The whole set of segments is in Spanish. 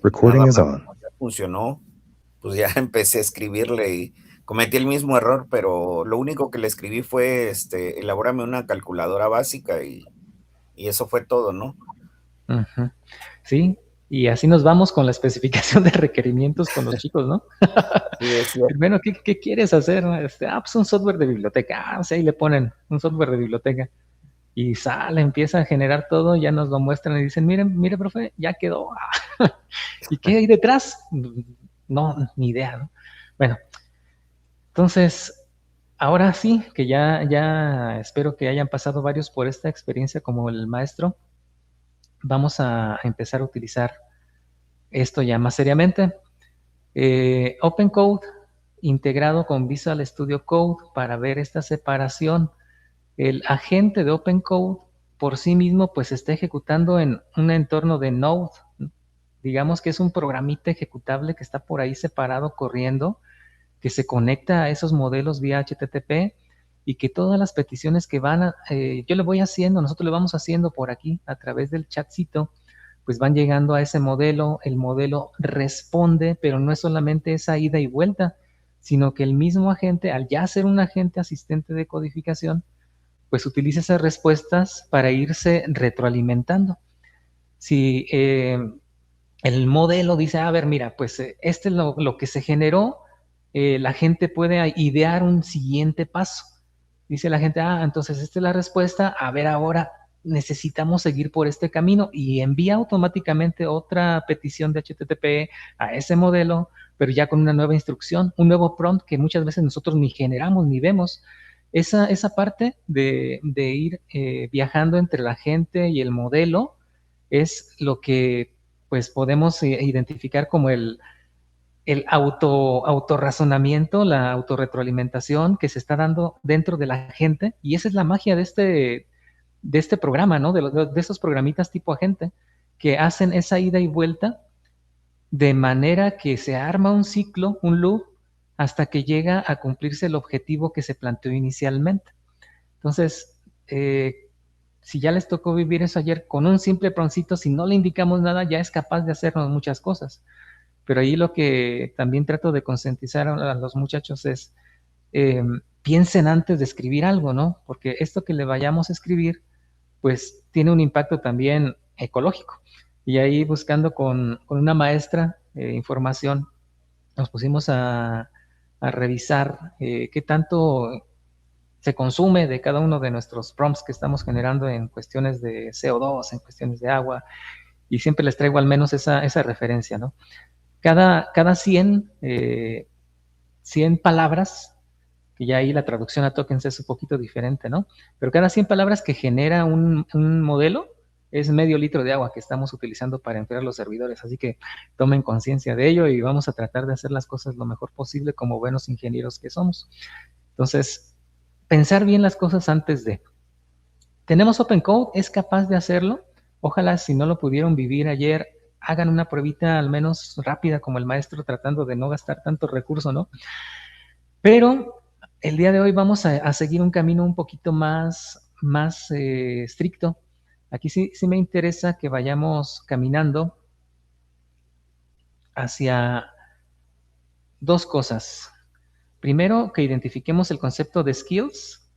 Recording nada is más on. ya funcionó, pues ya empecé a escribirle y cometí el mismo error, pero lo único que le escribí fue, elabórame una calculadora básica y eso fue todo, ¿no? Ujú. Sí, y así nos vamos con la especificación de requerimientos con los chicos, ¿no? Sí, es cierto. Primero, ¿qué quieres hacer? Pues un software de biblioteca. O sea, ahí le ponen un software de biblioteca. Y sale, empieza a generar todo, ya nos lo muestran y dicen, miren, mire, profe, ya quedó. ¿Y qué hay detrás? No, ni idea, ¿no? Bueno, entonces, ahora sí, que ya espero que hayan pasado varios por esta experiencia como el maestro, vamos a empezar a utilizar esto ya más seriamente. Open Code integrado con Visual Studio Code para ver esta separación. El agente de Open Code por sí mismo pues está ejecutando en un entorno de Node. Digamos que es un programita ejecutable que está por ahí separado corriendo, que se conecta a esos modelos vía HTTP y que todas las peticiones que yo le voy haciendo, nosotros le vamos haciendo por aquí a través del chatcito, pues van llegando a ese modelo, el modelo responde, pero no es solamente esa ida y vuelta, sino que el mismo agente, al ya ser un agente asistente de codificación, pues utiliza esas respuestas para irse retroalimentando. Si el modelo dice, a ver, mira, pues este es lo que se generó, la gente puede idear un siguiente paso. Dice la gente, entonces esta es la respuesta, a ver ahora necesitamos seguir por este camino y envía automáticamente otra petición de HTTP a ese modelo, pero ya con una nueva instrucción, un nuevo prompt que muchas veces nosotros ni generamos ni vemos. Esa parte de ir viajando entre la gente y el modelo es lo que pues podemos identificar como el autorrazonamiento, la autorretroalimentación que se está dando dentro de la gente, y esa es la magia de este programa, ¿no? De esos programitas tipo agente, que hacen esa ida y vuelta de manera que se arma un ciclo, un loop, hasta que llega a cumplirse el objetivo que se planteó inicialmente. Entonces, si ya les tocó vivir eso ayer con un simple proncito, si no le indicamos nada, ya es capaz de hacernos muchas cosas. Pero ahí lo que también trato de concientizar a los muchachos es, piensen antes de escribir algo, ¿no? Porque esto que le vayamos a escribir, pues tiene un impacto también ecológico. Y ahí buscando con una maestra información, nos pusimos a revisar qué tanto se consume de cada uno de nuestros prompts que estamos generando en cuestiones de CO2, en cuestiones de agua, y siempre les traigo al menos esa referencia, ¿no? Cada 100 palabras, que ya ahí la traducción a tokens es un poquito diferente, ¿no? Pero cada 100 palabras que genera un modelo es medio litro de agua que estamos utilizando para enfriar los servidores. Así que tomen conciencia de ello y vamos a tratar de hacer las cosas lo mejor posible como buenos ingenieros que somos. Entonces, pensar bien las cosas antes de. ¿Tenemos Open Code? ¿Es capaz de hacerlo? Ojalá si no lo pudieron vivir ayer, hagan una pruebita al menos rápida como el maestro tratando de no gastar tanto recurso, ¿no? Pero el día de hoy vamos a seguir un camino un poquito más estricto. Aquí sí me interesa que vayamos caminando hacia dos cosas. Primero, que identifiquemos el concepto de skills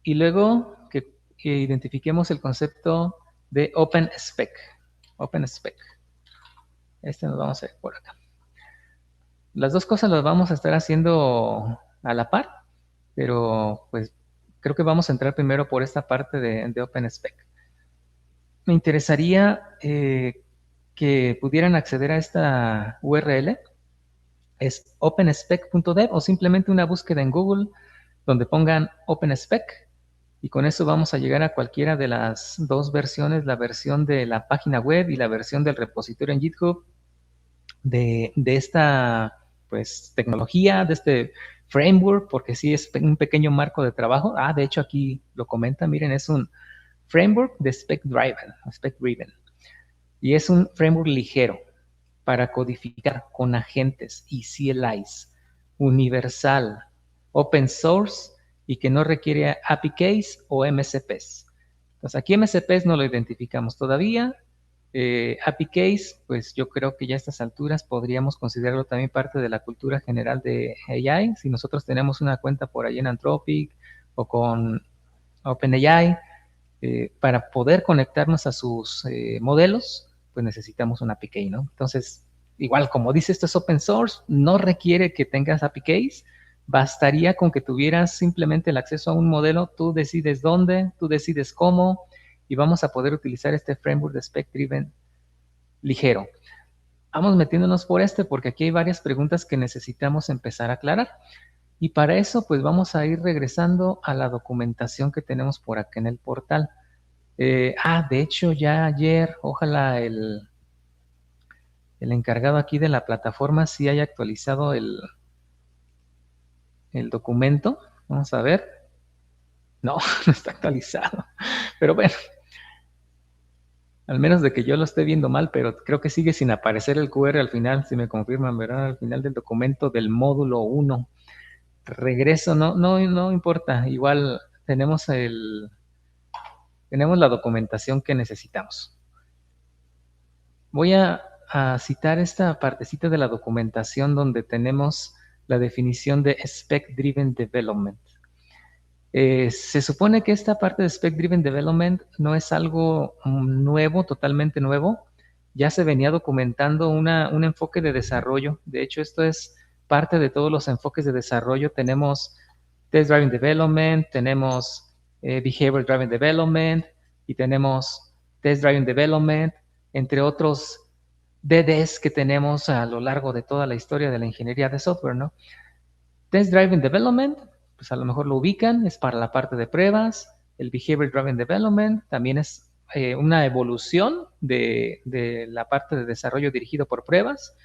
y luego que identifiquemos el concepto de Open Spec. Open Spec. Nos vamos a ver por acá. Las dos cosas las vamos a estar haciendo a la par, pero pues creo que vamos a entrar primero por esta parte de Open Spec. Me interesaría que pudieran acceder a esta URL. Es openspec.dev o simplemente una búsqueda en Google donde pongan OpenSpec y con eso vamos a llegar a cualquiera de las dos versiones, la versión de la página web y la versión del repositorio en GitHub de esta pues tecnología, de este framework, porque sí es un pequeño marco de trabajo. De hecho aquí lo comenta, miren, es un framework de Spec Driven. Y es un framework ligero para codificar con agentes y CLIs, universal, open source y que no requiere API Keys o MCPs. Entonces aquí MCPs no lo identificamos todavía, API Case, pues yo creo que ya a estas alturas podríamos considerarlo también parte de la cultura general de AI. Si nosotros tenemos una cuenta por ahí en Anthropic o con OpenAI, para poder conectarnos a sus modelos, pues necesitamos un API Key, ¿no? Entonces, igual, como dice, esto es open source, no requiere que tengas API Keys, bastaría con que tuvieras simplemente el acceso a un modelo, tú decides dónde, tú decides cómo, y vamos a poder utilizar este framework de Spec Driven ligero. Vamos metiéndonos por porque aquí hay varias preguntas que necesitamos empezar a aclarar. Y para eso, pues vamos a ir regresando a la documentación que tenemos por acá en el portal. De hecho, ya ayer, ojalá el encargado aquí de la plataforma sí haya actualizado el documento. Vamos a ver. No, no está actualizado. Pero bueno, al menos de que yo lo esté viendo mal, pero creo que sigue sin aparecer el QR al final, si me confirman, ¿verdad? Al final del documento del módulo 1. Regreso, no importa. Igual tenemos la documentación que necesitamos. Voy a citar esta partecita de la documentación donde tenemos la definición de Spec Driven Development. Se supone que esta parte de Spec Driven Development no es algo nuevo, totalmente nuevo. Ya se venía documentando un enfoque de desarrollo. De hecho, esto es parte de todos los enfoques de desarrollo. Tenemos Test Driven Development, tenemos Behavior Driven Development y tenemos Test Driven Development, entre otros DDs que tenemos a lo largo de toda la historia de la ingeniería de software, ¿no? Test Driven Development, pues a lo mejor lo ubican, es para la parte de pruebas. El Behavior Driven Development también es una evolución de la parte de desarrollo dirigido por pruebas,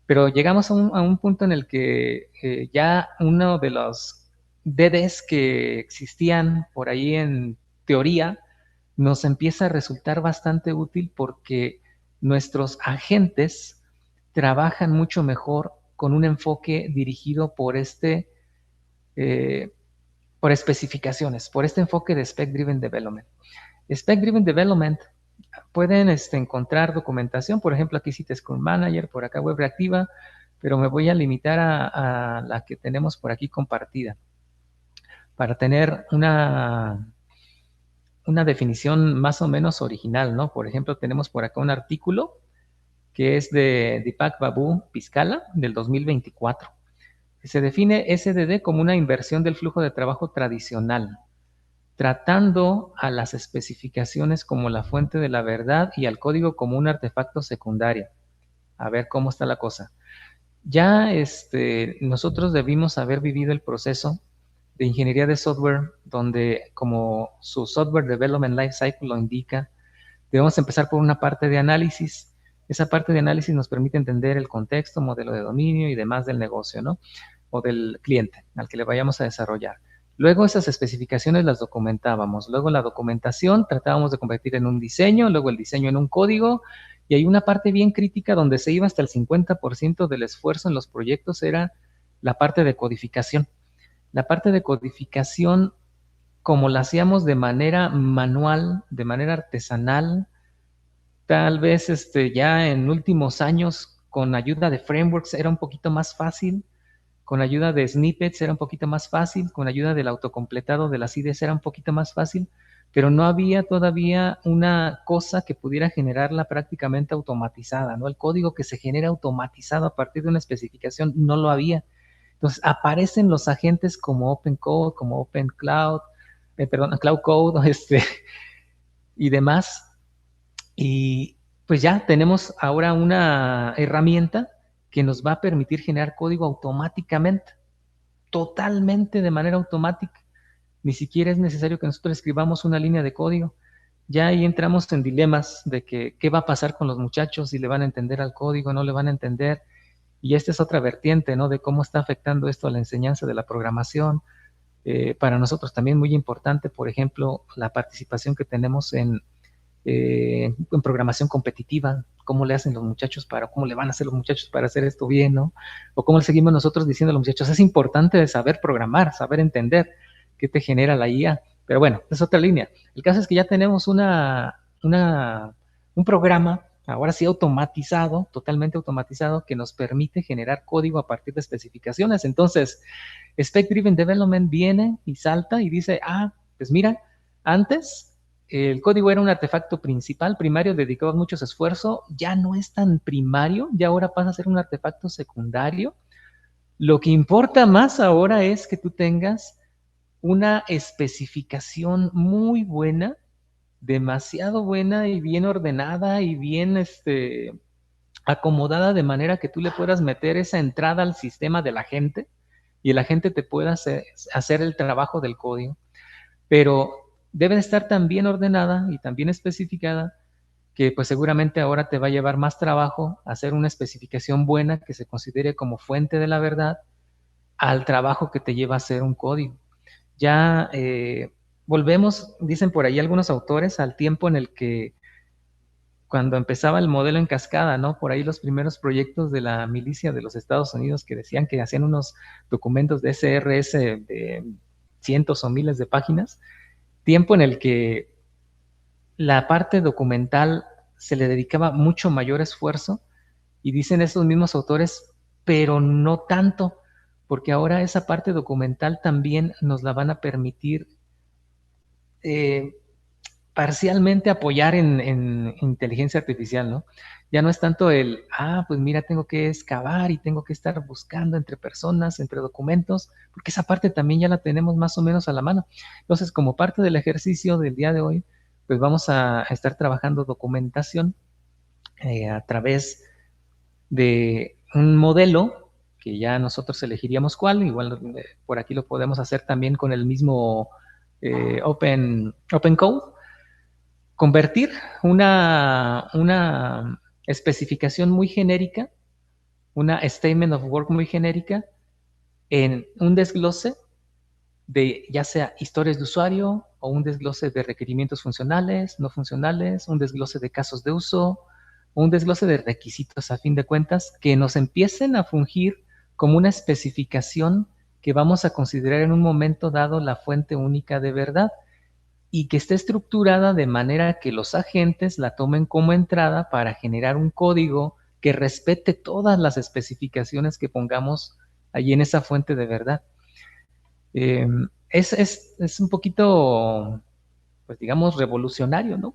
pero llegamos a un punto en el que ya uno de los DDs que existían por ahí en teoría nos empieza a resultar bastante útil porque nuestros agentes trabajan mucho mejor con un enfoque dirigido por por especificaciones, por este enfoque de Spec Driven Development. Spec Driven Development, pueden encontrar documentación, por ejemplo, aquí cita Scrum Manager, por acá Web Reactiva, pero me voy a limitar a la que tenemos por aquí compartida, para tener una definición más o menos original, ¿no? Por ejemplo, tenemos por acá un artículo que es de Deepak Babu Piskala, del 2024. Se define SDD como una inversión del flujo de trabajo tradicional, tratando a las especificaciones como la fuente de la verdad y al código como un artefacto secundario. A ver cómo está la cosa. Ya nosotros debimos haber vivido el proceso de ingeniería de software, donde como su Software Development Lifecycle lo indica, debemos empezar por una parte de análisis. Esa parte de análisis nos permite entender el contexto, modelo de dominio y demás del negocio, ¿no? O del cliente al que le vayamos a desarrollar. Luego esas especificaciones las documentábamos. Luego la documentación tratábamos de convertir en un diseño, luego el diseño en un código. Y hay una parte bien crítica donde se iba hasta el 50% del esfuerzo en los proyectos, era la parte de codificación. La parte de codificación, como la hacíamos de manera manual, de manera artesanal, tal vez ya en últimos años con ayuda de frameworks era un poquito más fácil, con ayuda de snippets era un poquito más fácil, con ayuda del autocompletado de las IDEs era un poquito más fácil, pero no había todavía una cosa que pudiera generarla prácticamente automatizada, ¿no? El código que se genera automatizado a partir de una especificación no lo había. Entonces aparecen los agentes como Open Code, como Open Cloud, Cloud Code, y demás. Y pues ya tenemos ahora una herramienta que nos va a permitir generar código automáticamente, totalmente de manera automática. Ni siquiera es necesario que nosotros escribamos una línea de código. Ya ahí entramos en dilemas de que qué va a pasar con los muchachos, si le van a entender al código, no le van a entender. Y esta es otra vertiente, ¿no? De cómo está afectando esto a la enseñanza de la programación. Para nosotros también muy importante, por ejemplo, la participación que tenemos en programación competitiva, cómo le hacen los muchachos cómo le van a hacer los muchachos para hacer esto bien, ¿no? O cómo le seguimos nosotros diciendo a los muchachos, es importante saber programar, saber entender qué te genera la IA. Pero bueno, es otra línea. El caso es que ya tenemos un programa ahora sí automatizado, totalmente automatizado, que nos permite generar código a partir de especificaciones. Entonces, Spec Driven Development viene y salta y dice, pues mira, antes el código era un artefacto principal, primario, dedicado mucho esfuerzo, ya no es tan primario, ya ahora pasa a ser un artefacto secundario. Lo que importa más ahora es que tú tengas una especificación muy buena, demasiado buena y bien ordenada y bien acomodada de manera que tú le puedas meter esa entrada al sistema de la gente y la gente te pueda hacer el trabajo del código. Pero debe estar tan bien ordenada y tan bien especificada que pues seguramente ahora te va a llevar más trabajo hacer una especificación buena que se considere como fuente de la verdad al trabajo que te lleva a hacer un código. Ya volvemos, dicen por ahí algunos autores, al tiempo en el que cuando empezaba el modelo en cascada, ¿no? Por ahí los primeros proyectos de la milicia de los Estados Unidos que decían que hacían unos documentos de SRS de cientos o miles de páginas, tiempo en el que la parte documental se le dedicaba mucho mayor esfuerzo y dicen esos mismos autores, pero no tanto, porque ahora esa parte documental también nos la van a permitir eh, parcialmente apoyar en inteligencia artificial, ¿no? Ya no es tanto pues mira, tengo que excavar y tengo que estar buscando entre personas, entre documentos, porque esa parte también ya la tenemos más o menos a la mano. Entonces, como parte del ejercicio del día de hoy, pues vamos a estar trabajando documentación a través de un modelo que ya nosotros elegiríamos cuál, igual por aquí lo podemos hacer también con el mismo Open Code, convertir una especificación muy genérica, una statement of work muy genérica, en un desglose de ya sea historias de usuario o un desglose de requerimientos funcionales, no funcionales, un desglose de casos de uso, un desglose de requisitos a fin de cuentas que nos empiecen a fungir como una especificación que vamos a considerar en un momento dado la fuente única de verdad y que esté estructurada de manera que los agentes la tomen como entrada para generar un código que respete todas las especificaciones que pongamos allí en esa fuente de verdad. Es un poquito, pues digamos, revolucionario, ¿no?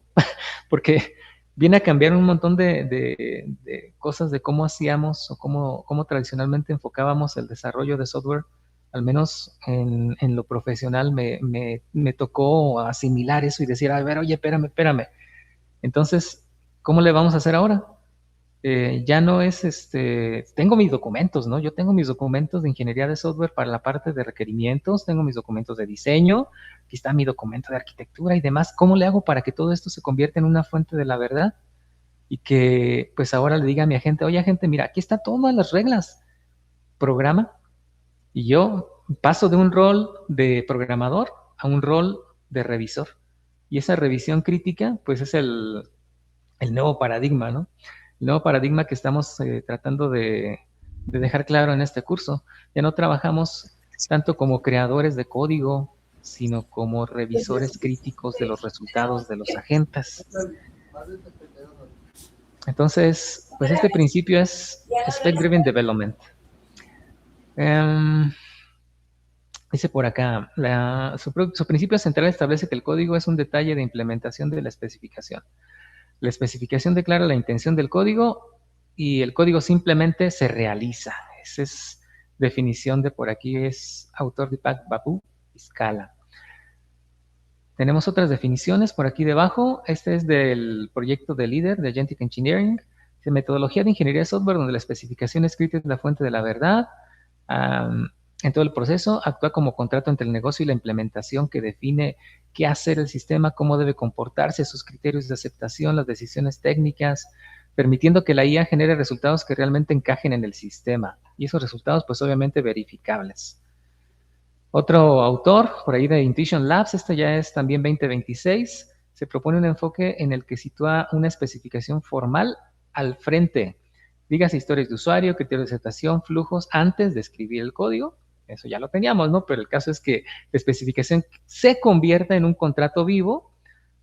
Porque viene a cambiar un montón de cosas de cómo hacíamos o cómo tradicionalmente enfocábamos el desarrollo de software. Al menos en lo profesional me tocó asimilar eso y decir, a ver, oye, espérame. Entonces, ¿cómo le vamos a hacer ahora? Ya no es tengo mis documentos, ¿no? Yo tengo mis documentos de ingeniería de software para la parte de requerimientos, tengo mis documentos de diseño, aquí está mi documento de arquitectura y demás. ¿Cómo le hago para que todo esto se convierta en una fuente de la verdad? Y que pues ahora le diga a mi agente, oye agente, mira, aquí está todas las reglas, programa, y yo paso de un rol de programador a un rol de revisor. Y esa revisión crítica, pues es el nuevo paradigma, ¿no? El nuevo paradigma que estamos tratando de dejar claro en este curso. Ya no trabajamos tanto como creadores de código, sino como revisores críticos de los resultados de los agentes. Entonces, pues este principio es Spec Driven Development. Dice por acá, su principio central establece que el código es un detalle de implementación de la especificación. La especificación declara la intención del código y el código simplemente se realiza. Esa es definición de por aquí, es autor de Babu y Scala. Tenemos otras definiciones por aquí debajo. Este es del proyecto de líder de Agentic Engineering. Dice, metodología de ingeniería de software donde la especificación escrita es la fuente de la verdad. En todo el proceso, actúa como contrato entre el negocio y la implementación que define qué hacer el sistema, cómo debe comportarse, sus criterios de aceptación, las decisiones técnicas, permitiendo que la IA genere resultados que realmente encajen en el sistema. Y esos resultados, pues obviamente verificables. Otro autor, por ahí de Intuition Labs, este ya es también 2026, se propone un enfoque en el que sitúa una especificación formal al frente. Digas historias de usuario, criterios de aceptación, flujos, antes de escribir el código. Eso ya lo teníamos, ¿no? Pero el caso es que la especificación se convierta en un contrato vivo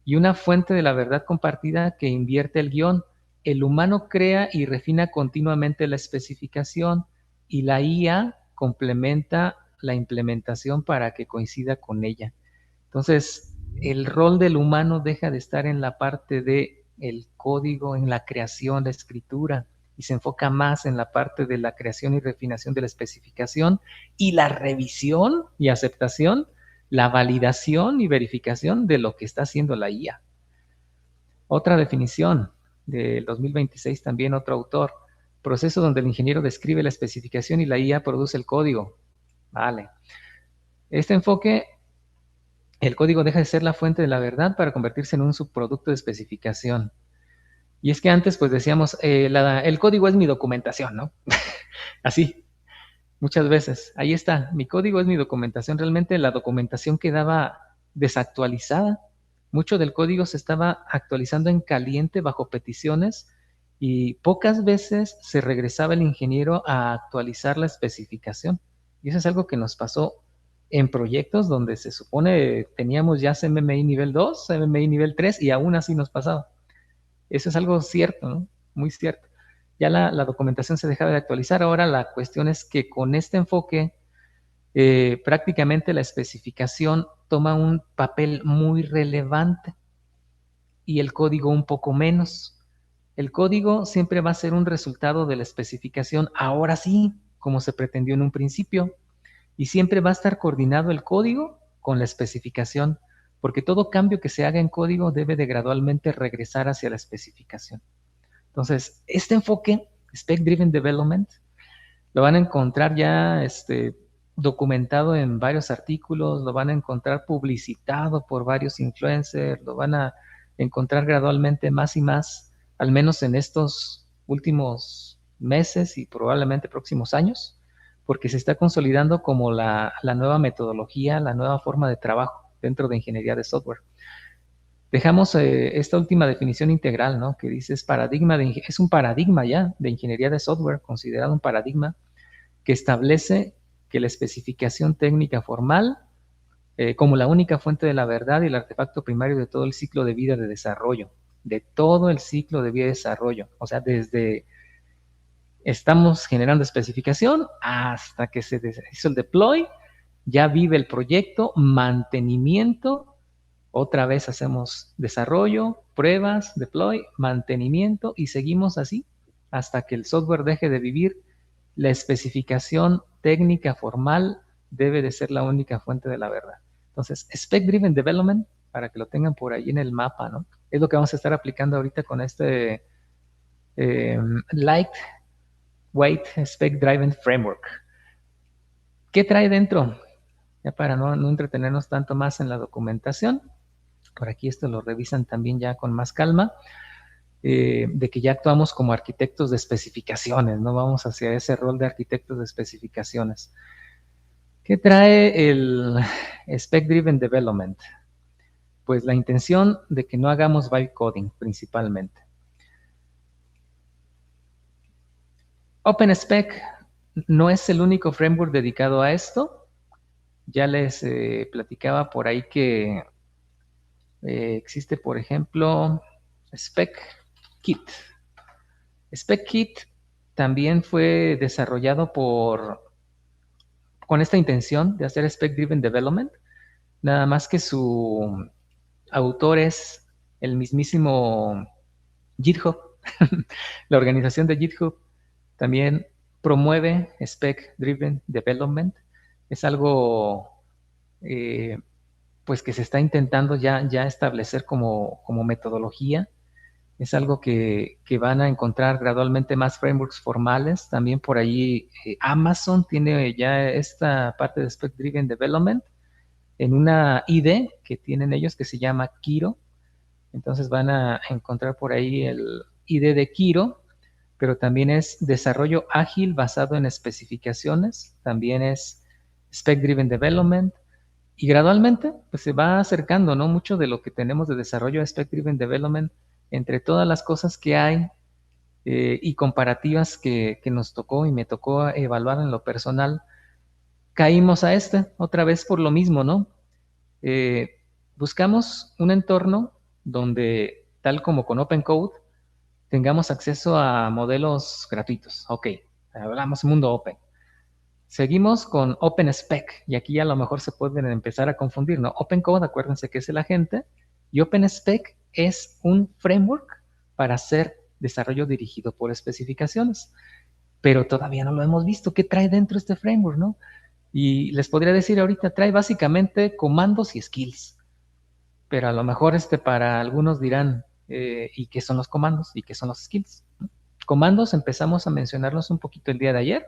y una fuente de la verdad compartida que invierte el guión el humano crea y refina continuamente la especificación y la IA complementa la implementación para que coincida con ella. Entonces, el rol del humano deja de estar en la parte de el código, en la creación, la escritura, y se enfoca más en la parte de la creación y refinación de la especificación y la revisión y aceptación, la validación y verificación de lo que está haciendo la IA. Otra definición del 2026, también otro autor, proceso donde el ingeniero describe la especificación y la IA produce el código. Vale. Este enfoque, el código deja de ser la fuente de la verdad para convertirse en un subproducto de especificación. Y es que antes pues decíamos, el código es mi documentación, ¿no? Así, muchas veces. Ahí está, mi código es mi documentación. Realmente la documentación quedaba desactualizada. Mucho del código se estaba actualizando en caliente bajo peticiones y pocas veces se regresaba el ingeniero a actualizar la especificación. Y eso es algo que nos pasó en proyectos donde se supone teníamos ya CMMI nivel 2, CMMI nivel 3 y aún así nos pasaba. Eso es algo cierto, ¿no? Muy cierto. Ya la documentación se dejaba de actualizar. Ahora la cuestión es que con este enfoque, prácticamente la especificación toma un papel muy relevante y el código un poco menos. El código siempre va a ser un resultado de la especificación, ahora sí, como se pretendió en un principio, y siempre va a estar coordinado el código con la especificación, porque todo cambio que se haga en código debe de gradualmente regresar hacia la especificación. Entonces, este enfoque, Spec Driven Development, lo van a encontrar ya documentado en varios artículos, lo van a encontrar publicitado por varios influencers, lo van a encontrar gradualmente más y más, al menos en estos últimos meses y probablemente próximos años, porque se está consolidando como la nueva metodología, la nueva forma de trabajo dentro de ingeniería de software. Dejamos esta última definición integral, ¿no? Que dice es un paradigma ya de ingeniería de software, considerado un paradigma que establece que la especificación técnica formal como la única fuente de la verdad y el artefacto primario de todo el ciclo de vida de desarrollo, de todo el ciclo de vida de desarrollo. O sea, desde estamos generando especificación hasta que se hizo el deploy, ya vive el proyecto, mantenimiento, otra vez hacemos desarrollo, pruebas, deploy, mantenimiento y seguimos así hasta que el software deje de vivir. La especificación técnica formal debe de ser la única fuente de la verdad. Entonces, Spec Driven Development, para que lo tengan por ahí en el mapa, ¿no? Es lo que vamos a estar aplicando ahorita con este Lightweight Spec Driven Framework. ¿Qué trae dentro? Ya para no entretenernos tanto más en la documentación, por aquí esto lo revisan también ya con más calma, de que ya actuamos como arquitectos de especificaciones, no vamos hacia ese rol de arquitectos de especificaciones. ¿Qué trae el Spec Driven Development? Pues la intención de que no hagamos vibe coding principalmente. OpenSpec no es el único framework dedicado a esto. Ya les platicaba por ahí que existe, por ejemplo, SpecKit. SpecKit también fue desarrollado con esta intención de hacer Spec Driven Development, nada más que su autor es el mismísimo GitHub. La organización de GitHub también promueve Spec Driven Development. Es algo pues que se está intentando ya establecer como metodología. Es algo que van a encontrar gradualmente más frameworks formales. También por ahí Amazon tiene ya esta parte de Spec Driven Development en una IDE que tienen ellos que se llama Kiro. Entonces van a encontrar por ahí el IDE de Kiro, pero también es desarrollo ágil basado en especificaciones, también es Spec Driven Development, y gradualmente pues, se va acercando, ¿no? Mucho de lo que tenemos de desarrollo a Spec Driven Development entre todas las cosas que hay y comparativas que nos tocó y me tocó evaluar en lo personal, caímos a otra vez por lo mismo, ¿no? Buscamos un entorno donde, tal como con Open Code, tengamos acceso a modelos gratuitos. Ok, hablamos mundo open. Seguimos con OpenSpec, y aquí a lo mejor se pueden empezar a confundir, ¿no? OpenCode, acuérdense que es el agente, y OpenSpec es un framework para hacer desarrollo dirigido por especificaciones, pero todavía no lo hemos visto. ¿Qué trae dentro este framework, no? Y les podría decir ahorita, trae básicamente comandos y skills, pero a lo mejor para algunos dirán, ¿y qué son los comandos? ¿Y qué son los skills? Comandos empezamos a mencionarlos un poquito el día de ayer,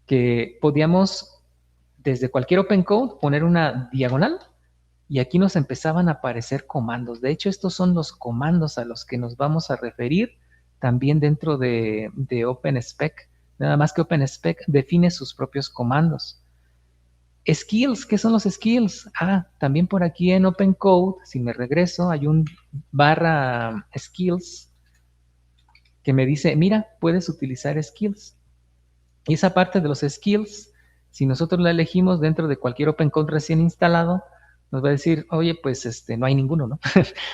que podíamos desde cualquier Open Code poner una diagonal y aquí nos empezaban a aparecer comandos. De hecho, estos son los comandos a los que nos vamos a referir también dentro de OpenSpec. Nada más que OpenSpec define sus propios comandos. Skills, ¿qué son los skills? También por aquí en OpenCode, si me regreso, hay un barra skills que me dice, mira, puedes utilizar skills. Y esa parte de los skills, si nosotros la elegimos dentro de cualquier OpenCode recién instalado, nos va a decir, oye, pues no hay ninguno, ¿no?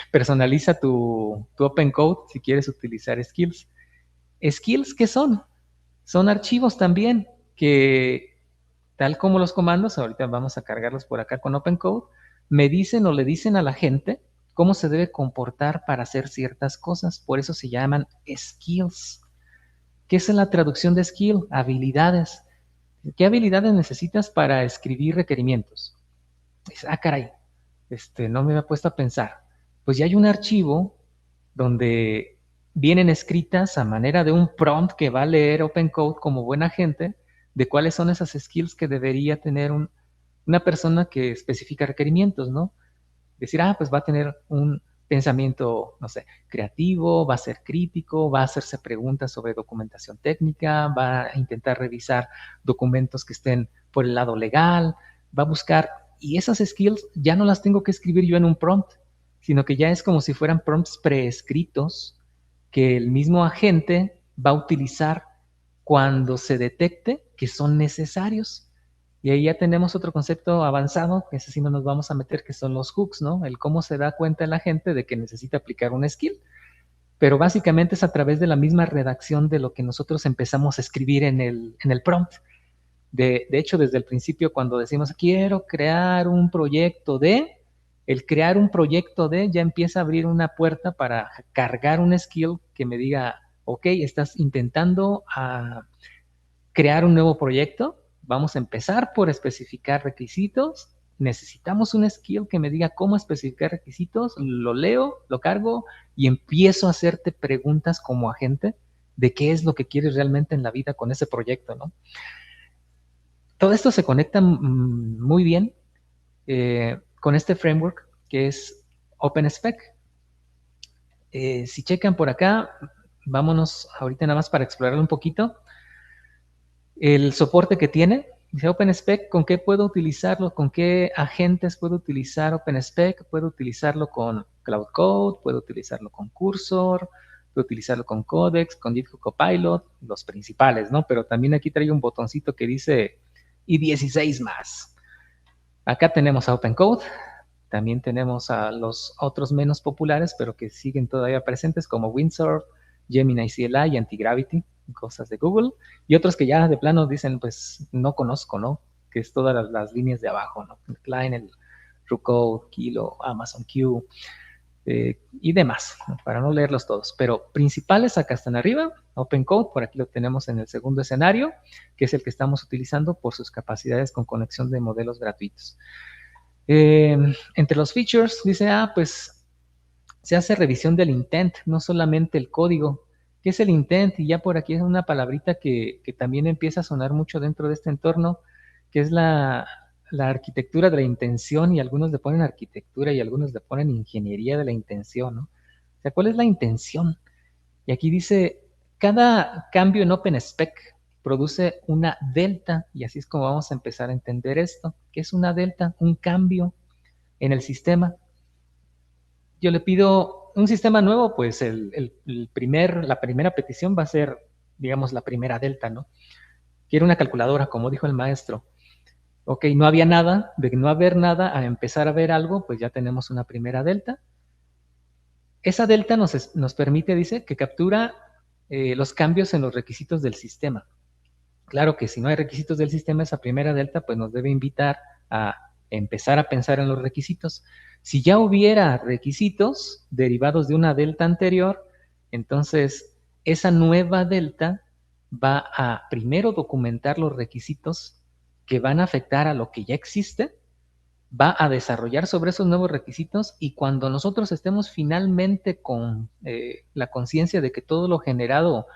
Personaliza tu OpenCode si quieres utilizar skills. ¿Skills qué son? Son archivos también que, tal como los comandos, ahorita vamos a cargarlos por acá con OpenCode, me dicen o le dicen a la gente cómo se debe comportar para hacer ciertas cosas. Por eso se llaman skills. ¿Qué es la traducción de skill? Habilidades. ¿Qué habilidades necesitas para escribir requerimientos? Dice, caray, no me había puesto a pensar. Pues ya hay un archivo donde vienen escritas a manera de un prompt que va a leer OpenCode como buena gente de cuáles son esas skills que debería tener una persona que especifica requerimientos, ¿no? Decir, pues va a tener un pensamiento, no sé, creativo, va a ser crítico, va a hacerse preguntas sobre documentación técnica, va a intentar revisar documentos que estén por el lado legal, va a buscar, y esas skills ya no las tengo que escribir yo en un prompt, sino que ya es como si fueran prompts preescritos que el mismo agente va a utilizar cuando se detecte que son necesarios. Y ahí ya tenemos otro concepto avanzado, que ese sí no nos vamos a meter, que son los hooks, ¿no? El cómo se da cuenta la gente de que necesita aplicar un skill. Pero básicamente es a través de la misma redacción de lo que nosotros empezamos a escribir en el prompt. De hecho, desde el principio, cuando decimos quiero crear un proyecto el crear un proyecto ya empieza a abrir una puerta para cargar un skill que me diga, ok, estás intentando crear un nuevo proyecto, vamos a empezar por especificar requisitos. Necesitamos un skill que me diga cómo especificar requisitos, lo leo, lo cargo y empiezo a hacerte preguntas como agente de qué es lo que quieres realmente en la vida con ese proyecto, ¿no? Todo esto se conecta muy bien con este framework que es OpenSpec. Si checan por acá, vámonos ahorita nada más para explorarlo un poquito. El soporte que tiene, dice OpenSpec, ¿con qué puedo utilizarlo? ¿Con qué agentes puedo utilizar OpenSpec? Puedo utilizarlo con Cloud Code, puedo utilizarlo con Cursor, puedo utilizarlo con Codex, con GitHub Copilot, los principales, ¿no? Pero también aquí trae un botoncito que dice y 16 más. Acá tenemos a OpenCode, también tenemos a los otros menos populares, pero que siguen todavía presentes, como Windsurf, Gemini CLI y Antigravity, cosas de Google, y otros que ya de plano dicen, pues no conozco, ¿no? Que es todas las líneas de abajo, ¿no? El Klein, el Rucode, Kilo, Amazon Q, y demás, ¿no? Para no leerlos todos. Pero principales acá están arriba, OpenCode, por aquí lo tenemos en el segundo escenario, que es el que estamos utilizando por sus capacidades con conexión de modelos gratuitos. Entre los features dice, pues se hace revisión del intent, no solamente el código. ¿Qué es el intent? Y ya por aquí es una palabrita que también empieza a sonar mucho dentro de este entorno, que es la arquitectura de la intención, y algunos le ponen arquitectura y algunos le ponen ingeniería de la intención, ¿no? O sea, ¿cuál es la intención? Y aquí dice, cada cambio en OpenSpec produce una delta, y así es como vamos a empezar a entender esto. ¿Qué es una delta? Un cambio en el sistema. Yo le pido un sistema nuevo, pues la primera petición va a ser, digamos, la primera delta, ¿no? Quiero una calculadora, como dijo el maestro. Ok, no había nada, de no haber nada a empezar a ver algo, pues ya tenemos una primera delta. Esa delta nos permite, dice, que captura los cambios en los requisitos del sistema. Claro que si no hay requisitos del sistema, esa primera delta pues nos debe invitar a empezar a pensar en los requisitos. Si ya hubiera requisitos derivados de una delta anterior, entonces esa nueva delta va a primero documentar los requisitos que van a afectar a lo que ya existe, va a desarrollar sobre esos nuevos requisitos y cuando nosotros estemos finalmente con la conciencia de que todo lo generado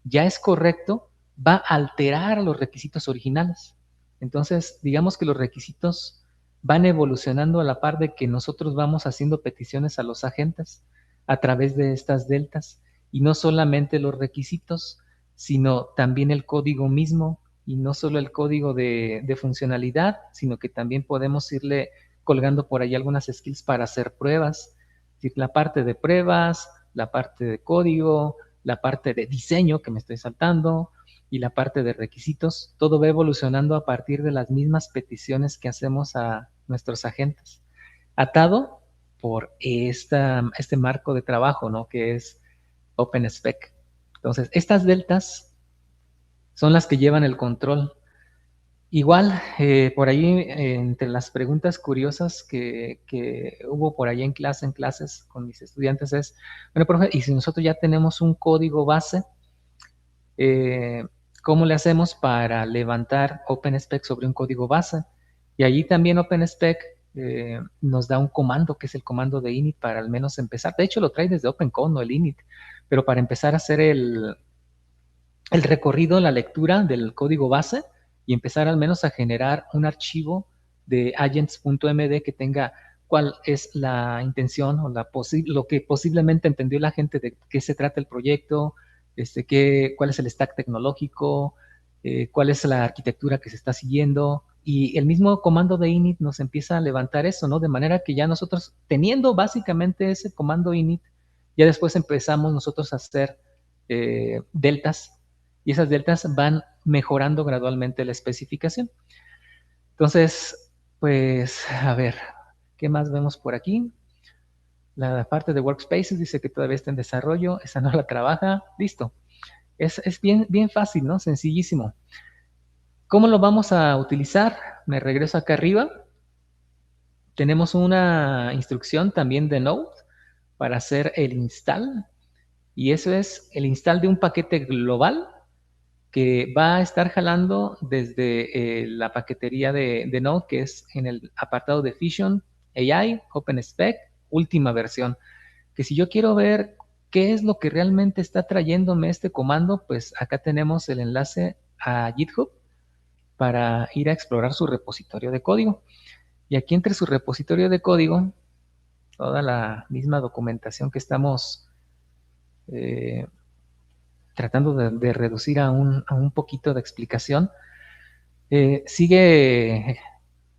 ya es correcto, va a alterar los requisitos originales. Entonces, digamos que los requisitos van evolucionando a la par de que nosotros vamos haciendo peticiones a los agentes a través de estas deltas. Y no solamente los requisitos, sino también el código mismo, y no solo el código de funcionalidad, sino que también podemos irle colgando por ahí algunas skills para hacer pruebas. Es decir, la parte de pruebas, la parte de código, la parte de diseño que me estoy saltando y la parte de requisitos, todo va evolucionando a partir de las mismas peticiones que hacemos a nuestros agentes, atado por este marco de trabajo, ¿no? Que es OpenSpec. Entonces, estas deltas son las que llevan el control. Igual, por ahí, entre las preguntas curiosas que hubo por ahí en clases con mis estudiantes es, bueno, profe, y si nosotros ya tenemos un código base, ¿cómo le hacemos para levantar OpenSpec sobre un código base? Y allí también OpenSpec nos da un comando, que es el comando de init, para al menos empezar. De hecho, lo trae desde OpenCode, no el init, pero para empezar a hacer el recorrido, la lectura del código base y empezar al menos a generar un archivo de agents.md que tenga cuál es la intención o lo que posiblemente entendió la gente de qué se trata el proyecto, cuál es el stack tecnológico, cuál es la arquitectura que se está siguiendo. Y el mismo comando de init nos empieza a levantar eso, ¿no? De manera que ya nosotros, teniendo básicamente ese comando init, ya después empezamos nosotros a hacer deltas y esas deltas van mejorando gradualmente la especificación. Entonces, pues, a ver, ¿qué más vemos por aquí? La parte de Workspaces dice que todavía está en desarrollo, esa no la trabaja, listo. Es bien, bien fácil, ¿no? Sencillísimo. ¿Cómo lo vamos a utilizar? Me regreso acá arriba. Tenemos una instrucción también de Node para hacer el install, y eso es el install de un paquete global que va a estar jalando desde la paquetería de Node, que es en el apartado de Fission AI, OpenSpec, última versión. Que si yo quiero ver qué es lo que realmente está trayéndome este comando, pues acá tenemos el enlace a GitHub para ir a explorar su repositorio de código. Y aquí entre su repositorio de código, toda la misma documentación que estamos tratando de reducir a un poquito de explicación, sigue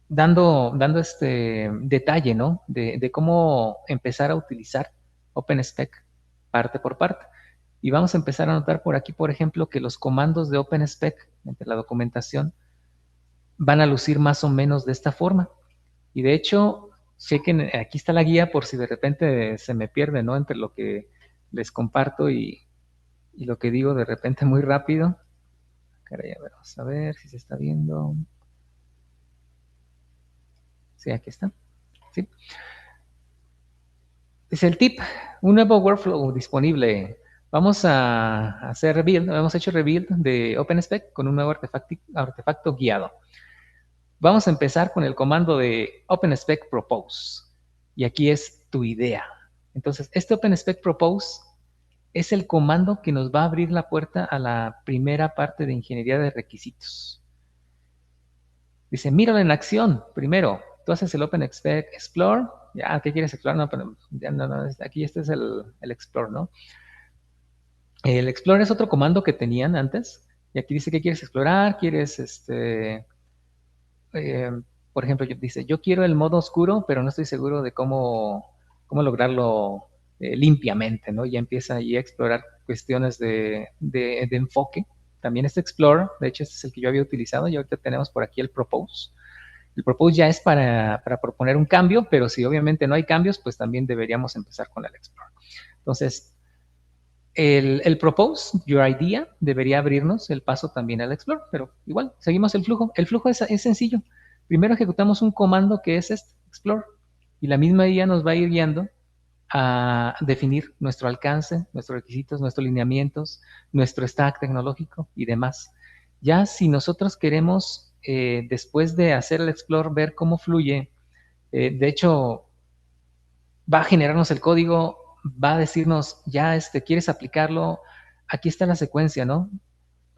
dando este detalle, ¿no? De cómo empezar a utilizar OpenSpec parte por parte. Y vamos a empezar a notar por aquí, por ejemplo, que los comandos de OpenSpec, entre la documentación, van a lucir más o menos de esta forma. Y de hecho, chequen, aquí está la guía por si de repente se me pierde, ¿no? Entre lo que les comparto y lo que digo de repente muy rápido. Caray, a ver, vamos a ver si se está viendo. Sí, aquí está. ¿Sí? Es el tip, un nuevo workflow disponible. Vamos a hacer rebuild, hemos hecho rebuild de OpenSpec con un nuevo artefacto guiado. Vamos a empezar con el comando de OpenSpec propose. Y aquí es tu idea. Entonces, este OpenSpec propose es el comando que nos va a abrir la puerta a la primera parte de ingeniería de requisitos. Dice, míralo en acción. Primero, tú haces el OpenSpec Explore. Ya, ¿qué quieres explorar? No, pero ya no, aquí este es el Explore, ¿no? El Explore es otro comando que tenían antes. Y aquí dice que quieres explorar, quieres, por ejemplo, dice, yo quiero el modo oscuro, pero no estoy seguro de cómo lograrlo limpiamente, ¿no? Ya empieza ahí a explorar cuestiones de enfoque. También este Explore, de hecho, este es el que yo había utilizado, y ahorita tenemos por aquí el Propose. El Propose ya es para proponer un cambio, pero si obviamente no hay cambios, pues también deberíamos empezar con el Explore. Entonces, el propose, your idea, debería abrirnos el paso también al explore, pero igual, seguimos el flujo. El flujo es sencillo. Primero ejecutamos un comando que es este, explore, y la misma IA nos va a ir guiando a definir nuestro alcance, nuestros requisitos, nuestros lineamientos, nuestro stack tecnológico y demás. Ya si nosotros queremos, después de hacer el explore, ver cómo fluye, de hecho, va a generarnos el código, va a decirnos, ya quieres aplicarlo, aquí está la secuencia, ¿no?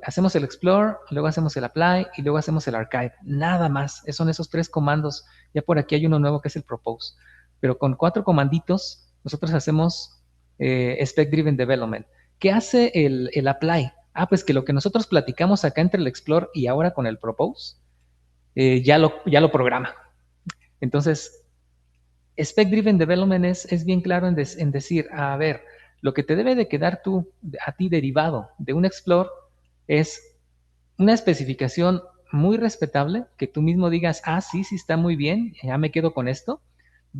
Hacemos el explore, luego hacemos el apply y luego hacemos el archive. Nada más, son esos 3 comandos. Ya por aquí hay uno nuevo que es el propose. Pero con 4 comanditos, nosotros hacemos spec driven development. ¿Qué hace el apply? Pues que lo que nosotros platicamos acá entre el explore y ahora con el propose, ya lo programa. Entonces, spec driven development es bien claro en decir, a ver, lo que te debe de quedar a ti derivado de un explore es una especificación muy respetable, que tú mismo digas, sí, está muy bien, ya me quedo con esto.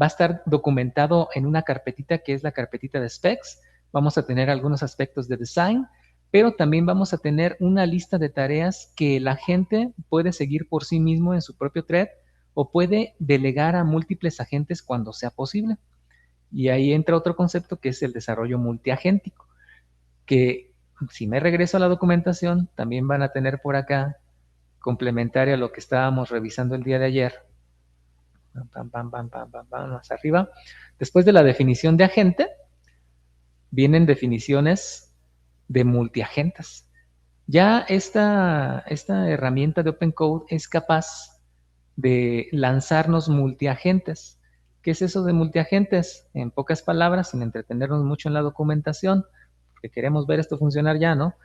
Va a estar documentado en una carpetita que es la carpetita de specs. Vamos a tener algunos aspectos de design, pero también vamos a tener una lista de tareas que la gente puede seguir por sí mismo en su propio thread o puede delegar a múltiples agentes cuando sea posible. Y ahí entra otro concepto que es el desarrollo multiagéntico, que si me regreso a la documentación, también van a tener por acá, complementario a lo que estábamos revisando el día de ayer, más arriba, después de la definición de agente, vienen definiciones de multiagentes. Ya esta herramienta de Open Code es capaz de lanzarnos multiagentes. ¿Qué es eso de multiagentes? En pocas palabras, sin entretenernos mucho en la documentación, porque queremos ver esto funcionar ya, ¿no?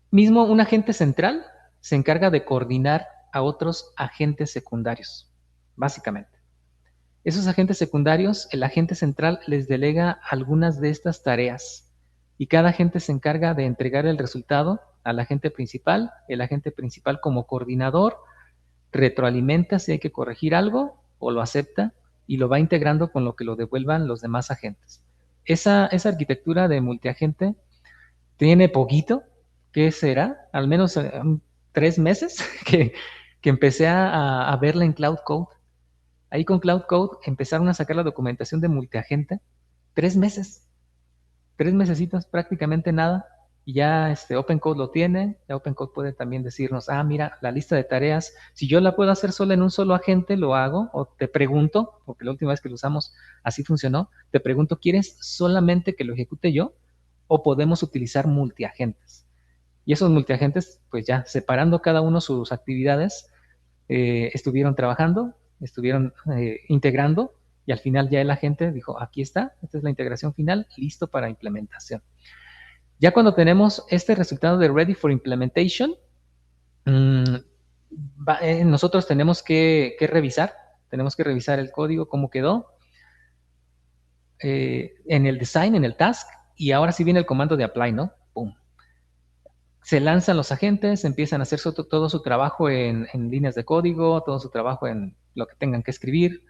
Mismo un agente central se encarga de coordinar a otros agentes secundarios, básicamente. Esos agentes secundarios, el agente central les delega algunas de estas tareas y cada agente se encarga de entregar el resultado al agente principal. El agente principal como coordinador retroalimenta si hay que corregir algo o lo acepta y lo va integrando con lo que lo devuelvan los demás agentes. Esa arquitectura de multiagente tiene poquito, ¿qué será? Al menos 3 meses que empecé a verla en Cloud Code. Ahí con Cloud Code empezaron a sacar la documentación de multiagente. 3 meses, 3 mesecitos, prácticamente nada. Y ya Open Code lo tiene. Ya Open Code puede también decirnos, mira, la lista de tareas, si yo la puedo hacer sola en un solo agente, lo hago. O te pregunto, porque la última vez que lo usamos así funcionó, te pregunto, ¿quieres solamente que lo ejecute yo? ¿O podemos utilizar multiagentes? Y esos multiagentes, pues ya separando cada uno sus actividades, estuvieron trabajando, estuvieron integrando y al final ya el agente dijo, aquí está, esta es la integración final, listo para implementación. Ya cuando tenemos este resultado de Ready for Implementation, nosotros tenemos que revisar el código, cómo quedó, en el design, en el task, y ahora sí viene el comando de apply, ¿no? ¡Pum! Se lanzan los agentes, empiezan a hacer todo su trabajo en líneas de código, todo su trabajo en lo que tengan que escribir,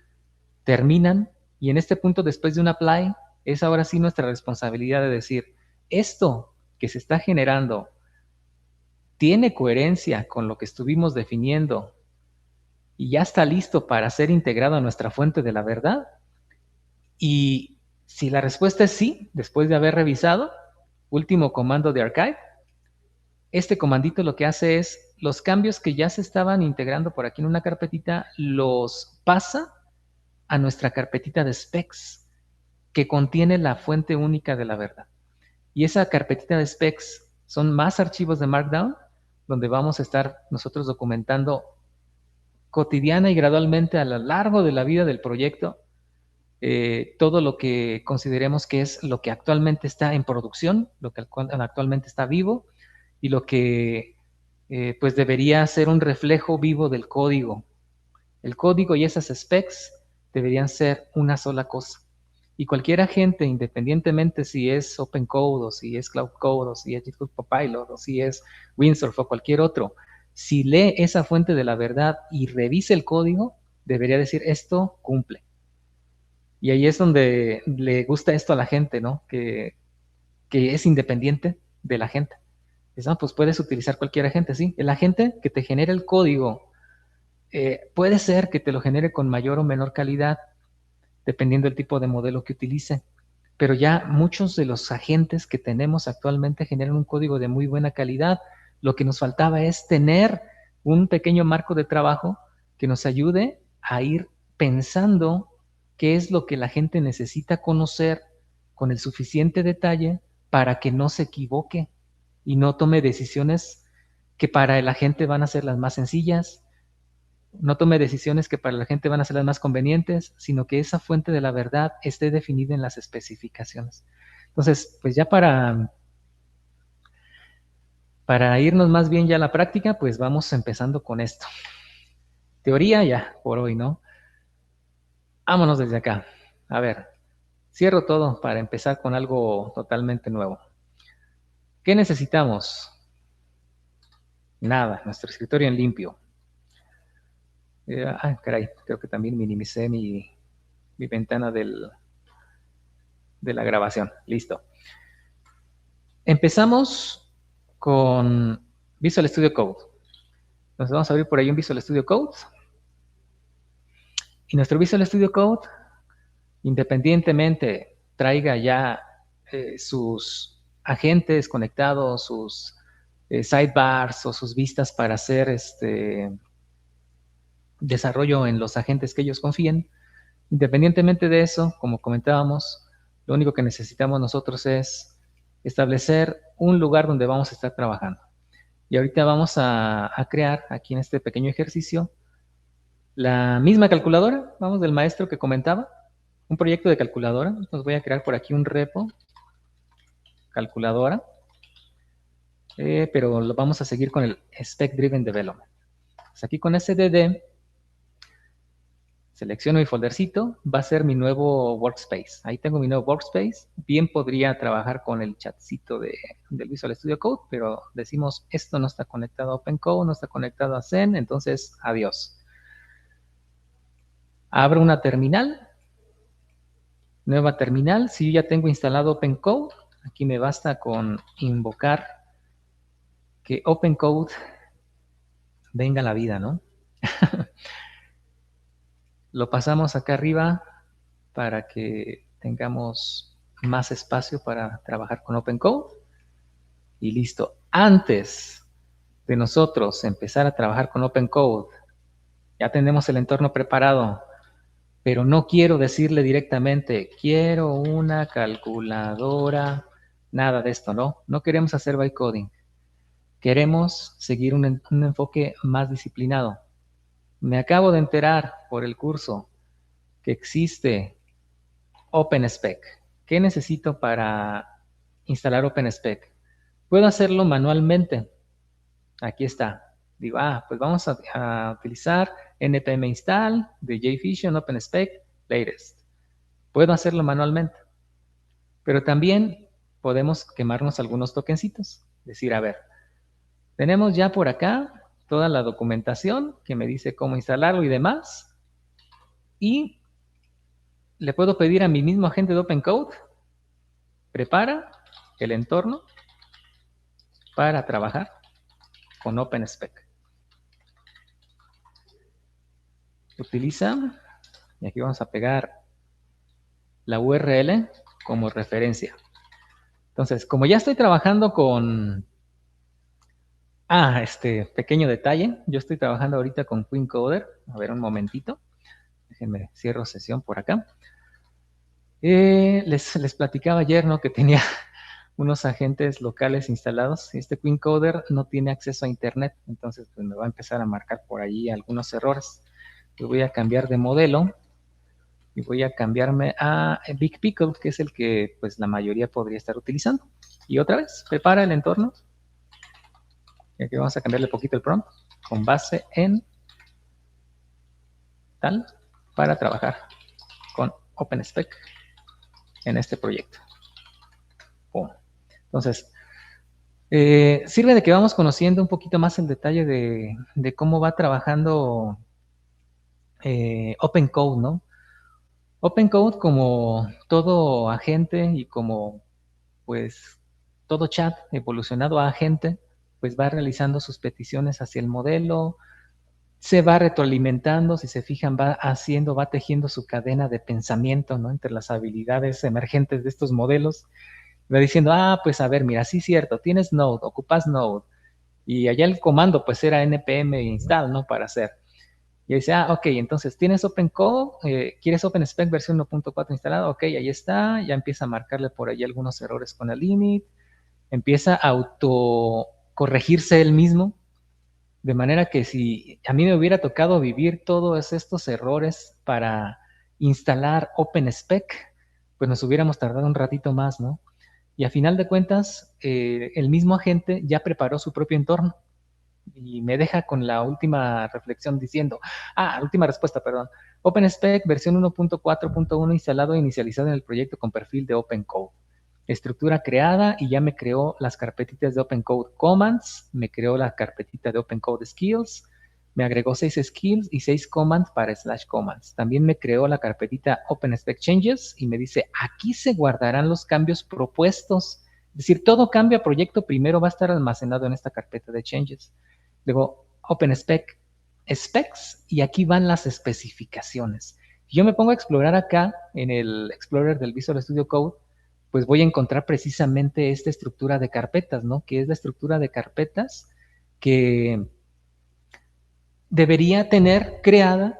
terminan, y en este punto, después de un apply, es ahora sí nuestra responsabilidad de decir, esto que se está generando tiene coherencia con lo que estuvimos definiendo y ya está listo para ser integrado a nuestra fuente de la verdad. Y si la respuesta es sí, después de haber revisado, último comando de archive, este comandito lo que hace es los cambios que ya se estaban integrando por aquí en una carpetita, los pasa a nuestra carpetita de specs que contiene la fuente única de la verdad. Y esa carpetita de specs son más archivos de Markdown donde vamos a estar nosotros documentando cotidiana y gradualmente a lo largo de la vida del proyecto todo lo que consideremos que es lo que actualmente está en producción, lo que actualmente está vivo y lo que pues debería ser un reflejo vivo del código. El código y esas specs deberían ser una sola cosa. Y cualquier agente, independientemente si es Open Code o si es Cloud Code o si es GitHub Copilot o si es Windsurf o cualquier otro, si lee esa fuente de la verdad y revisa el código, debería decir esto cumple. Y ahí es donde le gusta esto a la gente, ¿no? Que es independiente de la gente. Dices, pues puedes utilizar cualquier agente, sí. El agente que te genera el código puede ser que te lo genere con mayor o menor calidad, dependiendo del tipo de modelo que utilice. Pero ya muchos de los agentes que tenemos actualmente generan un código de muy buena calidad. Lo que nos faltaba es tener un pequeño marco de trabajo que nos ayude a ir pensando qué es lo que la gente necesita conocer con el suficiente detalle para que no se equivoque y no tome decisiones que para la gente van a ser las más sencillas, no tome decisiones que para la gente van a ser las más convenientes, sino que esa fuente de la verdad esté definida en las especificaciones. Entonces, pues ya para irnos más bien ya a la práctica, pues vamos empezando con esto. Teoría ya por hoy, ¿no? Vámonos desde acá. A ver, cierro todo para empezar con algo totalmente nuevo. ¿Qué necesitamos? Nada, nuestro escritorio en limpio. Caray, creo que también minimicé mi ventana de la grabación. Listo. Empezamos con Visual Studio Code. Entonces vamos a abrir por ahí un Visual Studio Code. Y nuestro Visual Studio Code, independientemente traiga ya sus agentes conectados, sus sidebars o sus vistas para hacer desarrollo en los agentes que ellos confíen. Independientemente de eso, como comentábamos, lo único que necesitamos nosotros es establecer un lugar donde vamos a estar trabajando. Y ahorita vamos a crear aquí en este pequeño ejercicio la misma calculadora, vamos, del maestro que comentaba, un proyecto de calculadora. Entonces voy a crear por aquí un repo, calculadora, pero lo vamos a seguir con el Spec Driven Development. Pues aquí con SDD, selecciono mi foldercito, va a ser mi nuevo workspace. Ahí tengo mi nuevo workspace. Bien podría trabajar con el chatcito del Visual Studio Code, pero decimos, esto no está conectado a OpenCode, no está conectado a Zen, entonces adiós. Abro una terminal, nueva terminal. Si yo ya tengo instalado OpenCode, aquí me basta con invocar que OpenCode venga a la vida, ¿no? Lo pasamos acá arriba para que tengamos más espacio para trabajar con OpenCode. Y listo. Antes de nosotros empezar a trabajar con OpenCode, ya tenemos el entorno preparado, pero no quiero decirle directamente, quiero una calculadora, nada de esto, ¿no? No queremos hacer bytecoding. Queremos seguir un enfoque más disciplinado. Me acabo de enterar por el curso que existe OpenSpec. ¿Qué necesito para instalar OpenSpec? Puedo hacerlo manualmente. Aquí está. Digo, pues vamos a utilizar npm install de JFusion OpenSpec latest. Puedo hacerlo manualmente. Pero también podemos quemarnos algunos tokencitos. Decir, a ver, tenemos ya por acá toda la documentación que me dice cómo instalarlo y demás. Y le puedo pedir a mi mismo agente de OpenCode, prepara el entorno para trabajar con OpenSpec. Utiliza, y aquí vamos a pegar la URL como referencia. Entonces, como ya estoy trabajando con... este pequeño detalle, yo estoy trabajando ahorita con QueenCoder. A ver, un momentito. Déjenme cierro sesión por acá. Les platicaba ayer, ¿no? Que tenía unos agentes locales instalados. Este QueenCoder no tiene acceso a internet, entonces pues me va a empezar a marcar por ahí algunos errores. Yo voy a cambiar de modelo y voy a cambiarme a Big Pickle, que es el que pues la mayoría podría estar utilizando. Y otra vez, prepara el entorno. Y aquí vamos a cambiarle poquito el prompt con base en tal para trabajar con OpenSpec en este proyecto. ¡Pum! Entonces, sirve de que vamos conociendo un poquito más el detalle de cómo va trabajando OpenCode, ¿no? Open Code, como todo agente y como pues todo chat evolucionado a agente, pues va realizando sus peticiones hacia el modelo, se va retroalimentando, si se fijan, va tejiendo su cadena de pensamiento, ¿no? Entre las habilidades emergentes de estos modelos. Va diciendo, pues a ver, mira, sí es cierto, tienes Node, ocupas Node. Y allá el comando, pues era npm install, ¿no? Para hacer. Y dice, ok, entonces tienes OpenCode, ¿quieres OpenSpec versión 1.4 instalado? Ok, ahí está, ya empieza a marcarle por ahí algunos errores con el init, empieza a autocorregirse él mismo, de manera que si a mí me hubiera tocado vivir todos estos errores para instalar OpenSpec, pues nos hubiéramos tardado un ratito más, ¿no? Y a final de cuentas, el mismo agente ya preparó su propio entorno y me deja con la última reflexión diciendo, última respuesta, perdón. OpenSpec versión 1.4.1 instalado e inicializado en el proyecto con perfil de OpenCode. Estructura creada y ya me creó las carpetitas de OpenCode Commands, me creó la carpetita de OpenCode Skills, me agregó 6 skills y 6 commands para /commands. También me creó la carpetita OpenSpec Changes y me dice, aquí se guardarán los cambios propuestos. Es decir, todo cambio a proyecto primero va a estar almacenado en esta carpeta de changes. Luego, OpenSpec specs y aquí van las especificaciones. Si yo me pongo a explorar acá en el Explorer del Visual Studio Code, pues voy a encontrar precisamente esta estructura de carpetas, ¿no? Que es la estructura de carpetas que debería tener creada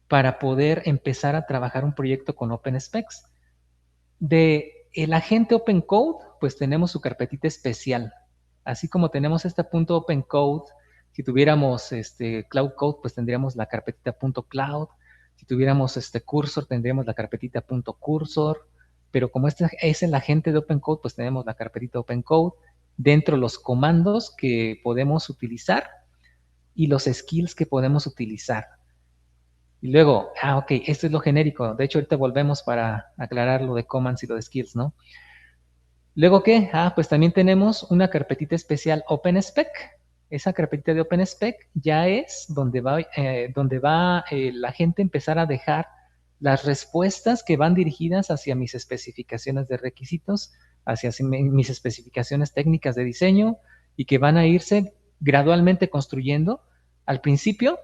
para poder empezar a trabajar un proyecto con OpenSpecs. De el agente OpenCode, pues tenemos su carpetita especial. Así como tenemos este punto OpenCode, si tuviéramos Cloud Code, pues tendríamos la carpetita .cloud. Si tuviéramos cursor, tendríamos la carpetita .cursor. Pero como este es el agente de OpenCode, pues tenemos la carpetita OpenCode dentro de los comandos que podemos utilizar y los skills que podemos utilizar. Y luego, ok, esto es lo genérico. De hecho, ahorita volvemos para aclarar lo de commands y lo de skills, ¿no? Luego, ¿qué? Pues también tenemos una carpetita especial OpenSpec. Esa carpetita de OpenSpec ya es donde va la gente a empezar a dejar las respuestas que van dirigidas hacia mis especificaciones de requisitos, hacia mis especificaciones técnicas de diseño y que van a irse gradualmente construyendo. Al principio,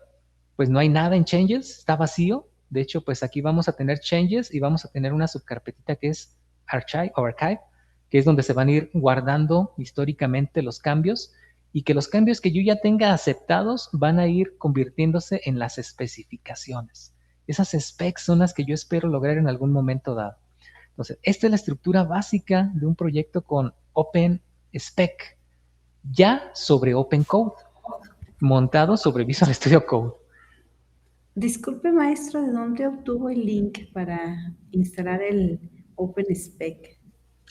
pues no hay nada en changes, está vacío. De hecho, pues aquí vamos a tener changes y vamos a tener una subcarpetita que es archive, que es donde se van a ir guardando históricamente los cambios y que los cambios que yo ya tenga aceptados van a ir convirtiéndose en las especificaciones. Esas specs son las que yo espero lograr en algún momento dado. Entonces, esta es la estructura básica de un proyecto con OpenSpec, ya sobre OpenCode, montado sobre Visual Studio Code. Disculpe, maestro, ¿de dónde obtuvo el link para instalar el OpenSpec?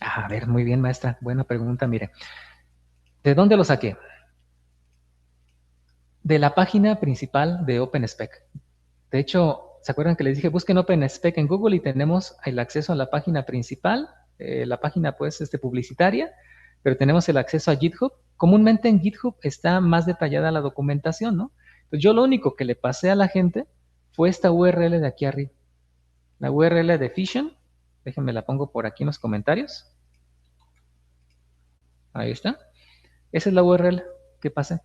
A ver, muy bien, maestra. Buena pregunta, mire. ¿De dónde lo saqué? De la página principal de OpenSpec. De hecho, ¿se acuerdan que les dije busquen OpenSpec en Google y tenemos el acceso a la página principal, la página pues publicitaria, pero tenemos el acceso a GitHub? Comúnmente en GitHub está más detallada la documentación, ¿no? Entonces yo lo único que le pasé a la gente fue esta URL de aquí arriba, la URL de Fission. Déjenme la pongo por aquí en los comentarios. Ahí está. Esa es la URL que pasé.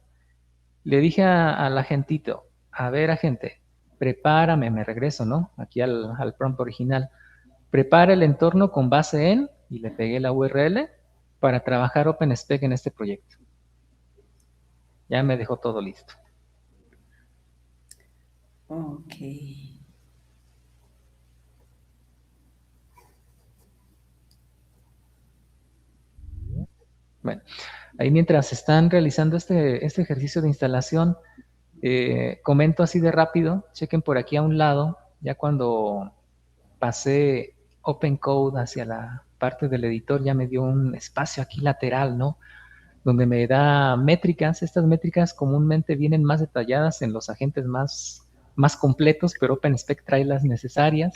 Le dije al agentito, a ver, agente, prepárame, me regreso, ¿no? Aquí al prompt original. Prepara el entorno con base en, y le pegué la URL para trabajar OpenSpec en este proyecto. Ya me dejó todo listo. Ok. Bueno, ahí mientras están realizando este ejercicio de instalación, comento así de rápido, chequen por aquí a un lado, ya cuando pasé OpenCode hacia la parte del editor, ya me dio un espacio aquí lateral, ¿no? Donde me da métricas. Estas métricas comúnmente vienen más detalladas en los agentes más completos, pero OpenSpec trae las necesarias,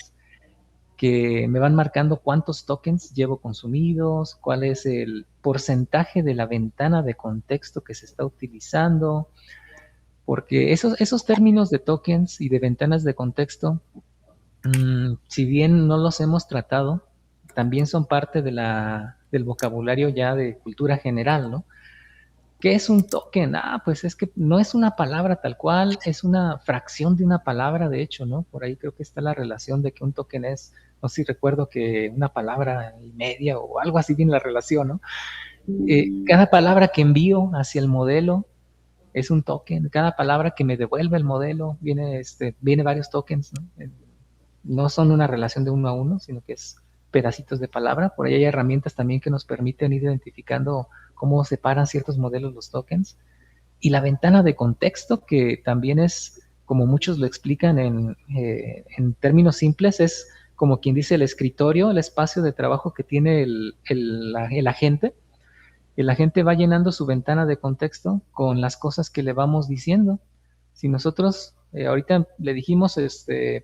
que me van marcando cuántos tokens llevo consumidos, cuál es el porcentaje de la ventana de contexto que se está utilizando, porque esos términos de tokens y de ventanas de contexto Si bien no los hemos tratado, también son parte del vocabulario ya de cultura general, ¿no? ¿Qué es un token? Pues es que no es una palabra tal cual, es una fracción de una palabra, de hecho, ¿no? Por ahí creo que está la relación de que un token es, no sé si recuerdo que una palabra y media o algo así viene la relación, ¿no? Cada palabra que envío hacia el modelo es un token, cada palabra que me devuelve el modelo viene varios tokens, ¿no? No son una relación de uno a uno, sino que es pedacitos de palabra. Por ahí hay herramientas también que nos permiten ir identificando cómo separan ciertos modelos los tokens. Y la ventana de contexto, que también es, como muchos lo explican en términos simples, es como quien dice el escritorio, el espacio de trabajo que tiene el agente. El agente va llenando su ventana de contexto con las cosas que le vamos diciendo. Si nosotros ahorita le dijimos,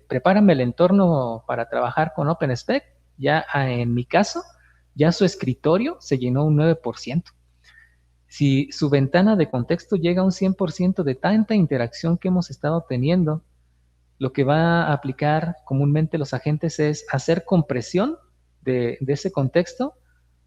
prepárame el entorno para trabajar con OpenSpec, ya en mi caso, ya su escritorio se llenó un 9%. Si su ventana de contexto llega a un 100% de tanta interacción que hemos estado teniendo, lo que va a aplicar comúnmente los agentes es hacer compresión de ese contexto,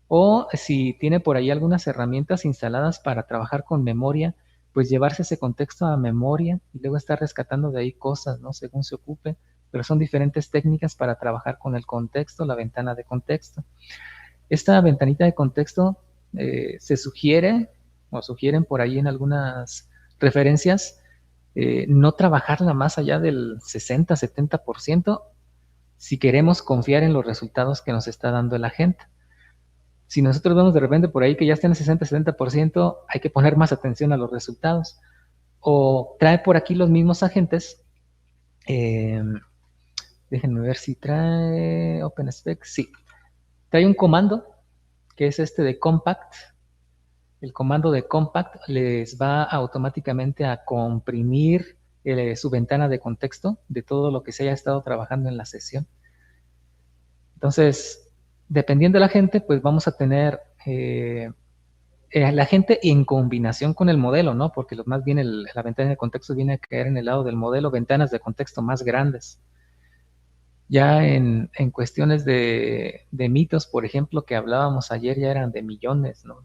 o si tiene por ahí algunas herramientas instaladas para trabajar con memoria, pues llevarse ese contexto a memoria y luego estar rescatando de ahí cosas, ¿no? Según se ocupe, pero son diferentes técnicas para trabajar con el contexto, la ventana de contexto. Esta ventanita de contexto se sugiere, o sugieren por ahí en algunas referencias, no trabajarla más allá del 60-70% si queremos confiar en los resultados que nos está dando el agente. Si nosotros vemos de repente por ahí que ya está en el 60-70%, hay que poner más atención a los resultados. O trae por aquí los mismos agentes. Déjenme ver si trae OpenSpec. Sí, trae un comando que es este de compact. El comando de compact les va automáticamente a comprimir su ventana de contexto de todo lo que se haya estado trabajando en la sesión. Entonces, dependiendo de la gente, pues vamos a tener la gente en combinación con el modelo, ¿no? Porque más bien la ventana de contexto viene a caer en el lado del modelo, ventanas de contexto más grandes. Ya en cuestiones de mitos, por ejemplo, que hablábamos ayer, ya eran de millones, ¿no?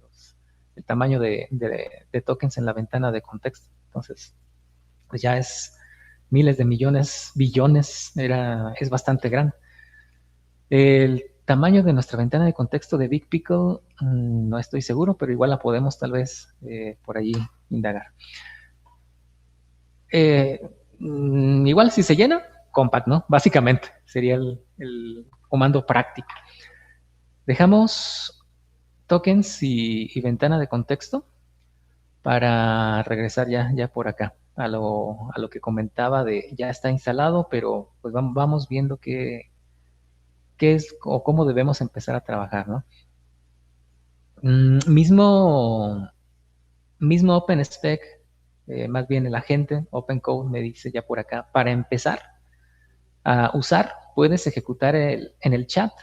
El tamaño de tokens en la ventana de contexto. Entonces, pues ya es miles de millones, billones, es bastante grande. El tamaño de nuestra ventana de contexto de Big Pickle, no estoy seguro, pero igual la podemos tal vez por allí indagar. Igual si se llena, compact, ¿no? Básicamente sería el comando práctico. Dejamos tokens y ventana de contexto para regresar ya por acá a lo que comentaba de ya está instalado, pero pues vamos viendo qué es o cómo debemos empezar a trabajar, ¿no? Mismo OpenSpec, más bien el agente OpenCode me dice ya por acá, para empezar a usar, puedes ejecutar en el chat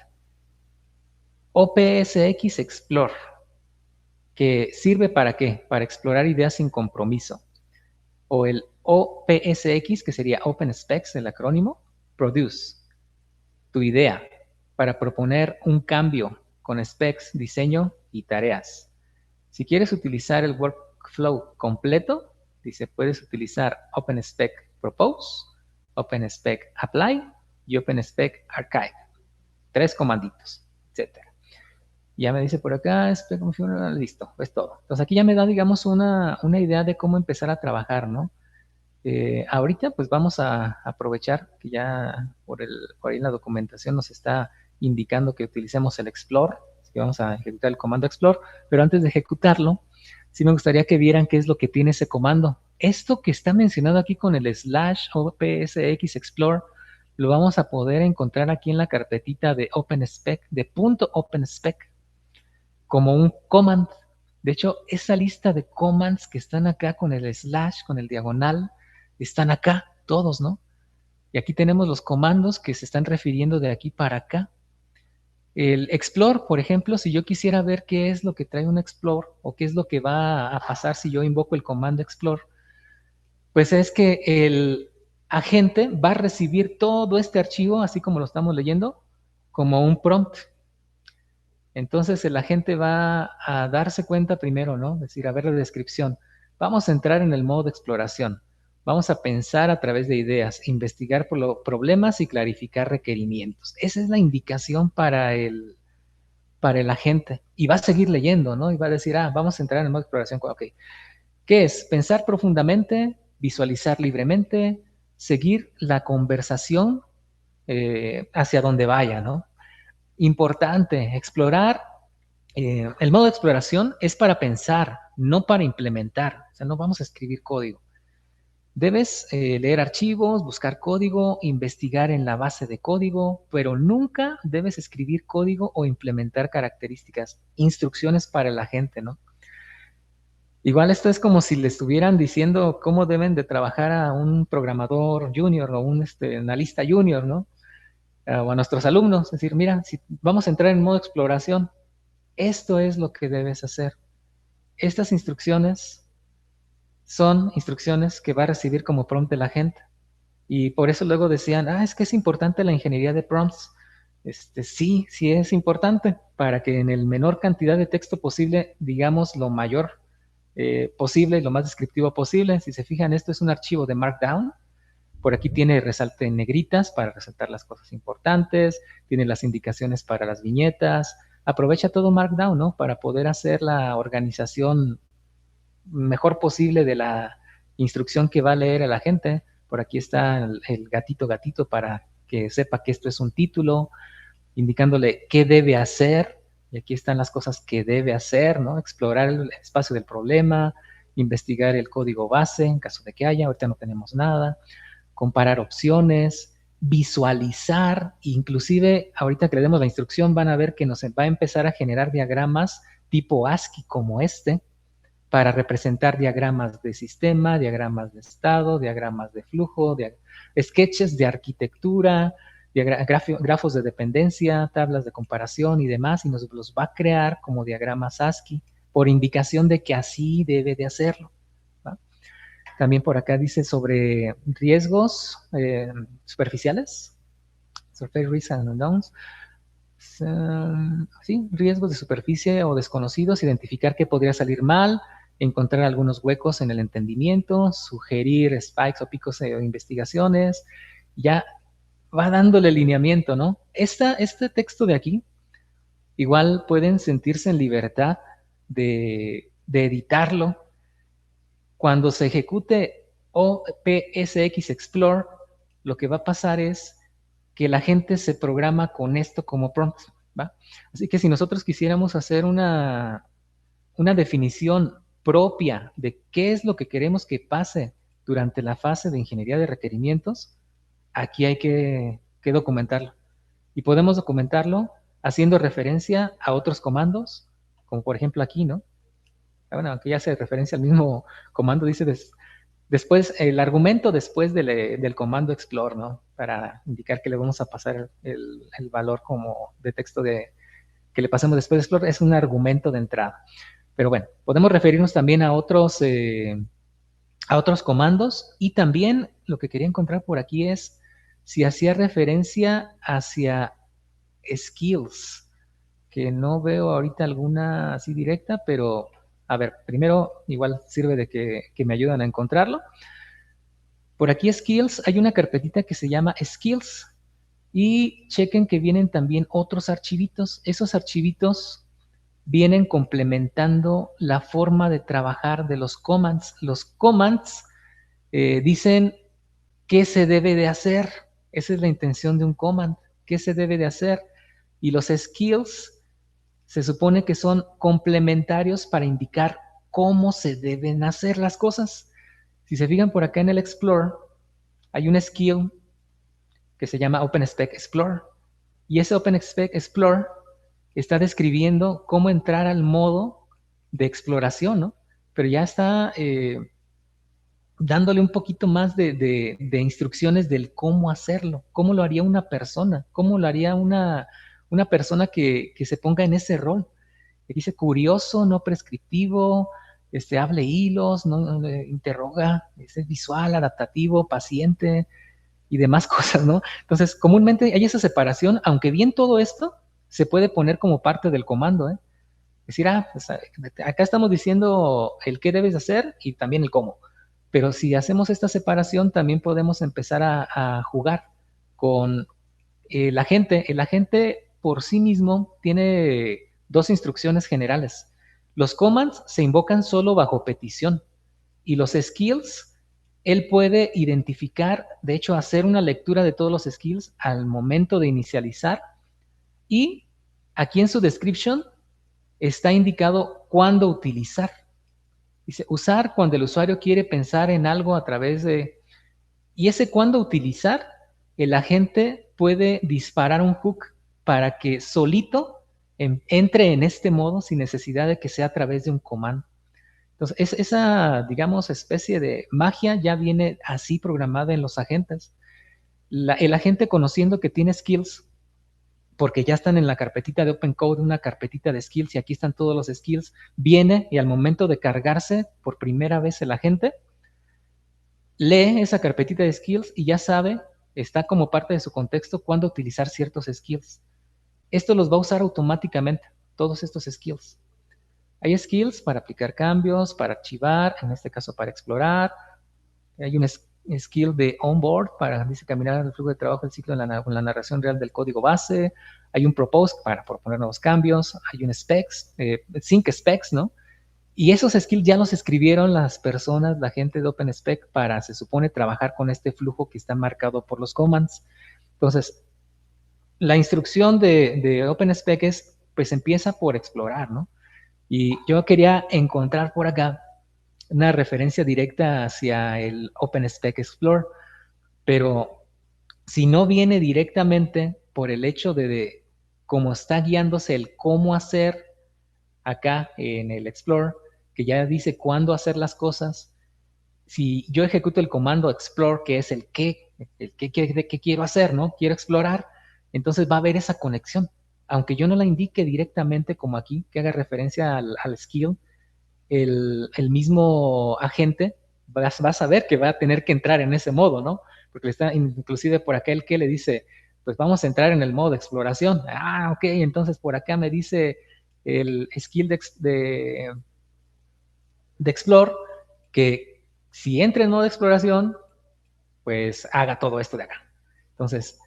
OPSX Explore, que sirve ¿para qué? Para explorar ideas sin compromiso. O el OPSX, que sería OpenSpecs, el acrónimo, Produce, tu idea, para proponer un cambio con specs, diseño y tareas. Si quieres utilizar el workflow completo, dice, puedes utilizar OpenSpec Propose, OpenSpec Apply y OpenSpec Archive. 3 comanditos, etc. Ya me dice por acá, listo, es todo. Entonces aquí ya me da, digamos, una idea de cómo empezar a trabajar, ¿no? Ahorita pues vamos a aprovechar que ya por ahí en la documentación nos está indicando que utilicemos el explore, así que vamos a ejecutar el comando explore, pero antes de ejecutarlo, sí me gustaría que vieran qué es lo que tiene ese comando. Esto que está mencionado aquí con el /opsx explore, lo vamos a poder encontrar aquí en la carpetita de OpenSpec, de .openspec, como un command. De hecho, esa lista de commands que están acá con el / con el diagonal, están acá todos, ¿no? Y aquí tenemos los comandos que se están refiriendo de aquí para acá. El explore, por ejemplo, si yo quisiera ver qué es lo que trae un explore o qué es lo que va a pasar si yo invoco el comando explore, pues es que agente va a recibir todo este archivo, así como lo estamos leyendo, como un prompt. Entonces el agente va a darse cuenta primero, ¿no? Es decir, a ver la descripción. Vamos a entrar en el modo de exploración. Vamos a pensar a través de ideas, investigar por los problemas y clarificar requerimientos. Esa es la indicación para el agente. Y va a seguir leyendo, ¿no? Y va a decir, vamos a entrar en el modo de exploración. Ok. ¿Qué es? Pensar profundamente, visualizar libremente, seguir la conversación hacia donde vaya, ¿no? Importante, explorar. El modo de exploración es para pensar, no para implementar. O sea, no vamos a escribir código. Debes leer archivos, buscar código, investigar en la base de código, pero nunca debes escribir código o implementar características, instrucciones para la gente, ¿no? Igual esto es como si le estuvieran diciendo cómo deben de trabajar a un programador junior o un analista junior, ¿no? O a nuestros alumnos. Es decir, mira, si vamos a entrar en modo exploración, esto es lo que debes hacer. Estas instrucciones son instrucciones que va a recibir como prompt de la gente. Y por eso luego decían, es que es importante la ingeniería de prompts. Sí es importante para que en el menor cantidad de texto posible, digamos lo mayor posible, lo más descriptivo posible. Si se fijan, esto es un archivo de Markdown. Por aquí tiene resalte en negritas para resaltar las cosas importantes, tiene las indicaciones para las viñetas. Aprovecha todo Markdown, ¿no? Para poder hacer la organización mejor posible de la instrucción que va a leer a la gente. Por aquí está el gatito para que sepa que esto es un título, indicándole qué debe hacer. Y aquí están las cosas que debe hacer, ¿no? Explorar el espacio del problema, investigar el código base en caso de que haya, ahorita no tenemos nada, comparar opciones, visualizar, inclusive ahorita que le demos la instrucción van a ver que nos va a empezar a generar diagramas tipo ASCII como para representar diagramas de sistema, diagramas de estado, diagramas de flujo, sketches de arquitectura, grafos de dependencia, tablas de comparación y demás, y nos los va a crear como diagramas ASCII por indicación de que así debe de hacerlo. ¿Va? También por acá dice sobre riesgos superficiales, surface risks and unknowns. Sí, riesgos de superficie o desconocidos, identificar qué podría salir mal, encontrar algunos huecos en el entendimiento, sugerir spikes o picos de investigaciones, ya va dándole lineamiento, ¿no? Este texto de aquí, igual pueden sentirse en libertad de editarlo. Cuando se ejecute OPSX Explore, lo que va a pasar es que la gente se programa con esto como prompt, ¿va? Así que si nosotros quisiéramos hacer una definición propia de qué es lo que queremos que pase durante la fase de ingeniería de requerimientos, aquí hay que documentarlo. Y podemos documentarlo haciendo referencia a otros comandos, como por ejemplo aquí, ¿no? Bueno, aunque ya hace referencia al mismo comando, dice después, el argumento después del comando explore, ¿no? Para indicar que le vamos a pasar el valor como de texto que le pasemos después de explore, es un argumento de entrada. Pero bueno, podemos referirnos también a otros comandos, y también lo que quería encontrar por aquí es si hacía referencia hacia skills, que no veo ahorita alguna así directa, pero a ver, primero igual sirve de que me ayudan a encontrarlo. Por aquí skills, hay una carpetita que se llama skills, y chequen que vienen también otros archivitos. Esos archivitos vienen complementando la forma de trabajar de los commands. Los commands dicen qué se debe de hacer. Esa es la intención de un command, qué se debe de hacer. Y los skills se supone que son complementarios para indicar cómo se deben hacer las cosas. Si se fijan por acá en el Explore, hay un skill que se llama OpenSpec Explore. Y ese OpenSpec Explore está describiendo cómo entrar al modo de exploración, ¿no? Pero ya está dándole un poquito más de instrucciones del cómo hacerlo, cómo lo haría una persona, cómo lo haría una persona que se ponga en ese rol. Dice curioso, no prescriptivo, hable hilos, ¿no? Interroga, es visual, adaptativo, paciente y demás cosas, ¿no? Entonces, comúnmente hay esa separación, aunque bien todo esto se puede poner como parte del comando, ¿eh? Es decir, pues, acá estamos diciendo el qué debes hacer y también el cómo. Pero si hacemos esta separación, también podemos empezar a jugar con el agente. El agente por sí mismo tiene dos instrucciones generales. Los commands se invocan solo bajo petición y los skills, él puede identificar, de hecho, hacer una lectura de todos los skills al momento de inicializar y aquí en su description está indicado cuándo utilizar. Dice, usar cuando el usuario quiere pensar en algo a través de... Y ese cuándo utilizar, el agente puede disparar un hook para que solito entre en este modo sin necesidad de que sea a través de un comando. Entonces, esa, digamos, especie de magia ya viene así programada en los agentes. El agente, conociendo que tiene skills, porque ya están en la carpetita de Open Code, una carpetita de skills, y aquí están todos los skills, viene y al momento de cargarse por primera vez el agente, lee esa carpetita de skills y ya sabe, está como parte de su contexto, cuándo utilizar ciertos skills. Esto los va a usar automáticamente, todos estos skills. Hay skills para aplicar cambios, para archivar, en este caso para explorar. Hay un skill de onboard para, dice, caminar el flujo de trabajo del ciclo en la narración real del código base. Hay un propose para proponer nuevos cambios. Hay un specs, sync specs, ¿no? Y esos skills ya los escribieron las personas, la gente de OpenSpec, para, se supone, trabajar con este flujo que está marcado por los commands. Entonces, la instrucción de OpenSpec es, pues empieza por explorar, ¿no? Y yo quería encontrar por acá una referencia directa hacia el OpenSpec Explorer, pero si no viene directamente por el hecho de cómo está guiándose el cómo hacer acá en el Explorer, que ya dice cuándo hacer las cosas, si yo ejecuto el comando explore, que es el qué quiero hacer, ¿no? Quiero explorar, entonces va a haber esa conexión. Aunque yo no la indique directamente como aquí, que haga referencia al skill, el mismo agente va a saber que va a tener que entrar en ese modo, ¿no? Porque le está, inclusive por acá el que le dice, pues vamos a entrar en el modo de exploración. Ah, ok, entonces por acá me dice el skill de explore que si entra en modo de exploración, pues haga todo esto de acá. Entonces,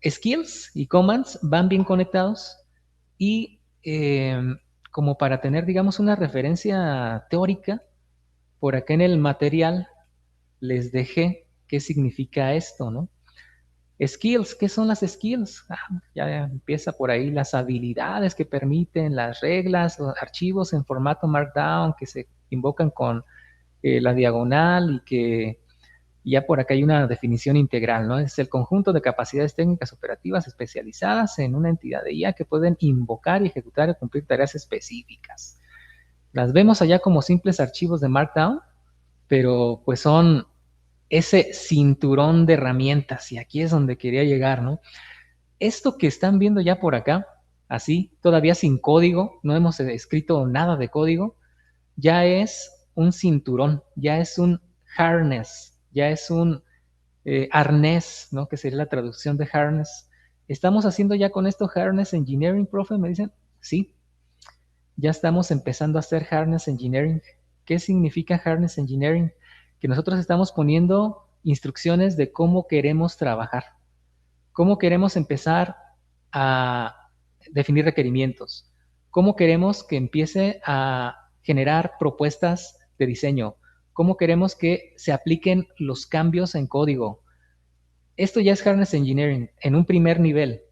skills y commands van bien conectados y como para tener, digamos, una referencia teórica, por acá en el material les dejé qué significa esto, ¿no? Skills, ¿qué son las skills? Ya empieza por ahí las habilidades que permiten, las reglas, los archivos en formato Markdown que se invocan con la diagonal y que ya por acá hay una definición integral, ¿no? Es el conjunto de capacidades técnicas operativas especializadas en una entidad de IA que pueden invocar y ejecutar y cumplir tareas específicas. Las vemos allá como simples archivos de Markdown, pero pues son ese cinturón de herramientas, y aquí es donde quería llegar, ¿no? Esto que están viendo ya por acá, así, todavía sin código, no hemos escrito nada de código, ya es un cinturón, ya es un harness, ya es un arnés, ¿no? Que sería la traducción de harness. ¿Estamos haciendo ya con esto harness engineering, profe? Me dicen, sí, ya estamos empezando a hacer harness engineering. ¿Qué significa harness engineering? Que nosotros estamos poniendo instrucciones de cómo queremos trabajar, cómo queremos empezar a definir requerimientos, cómo queremos que empiece a generar propuestas de diseño, cómo queremos que se apliquen los cambios en código. Esto ya es harness engineering en un primer nivel,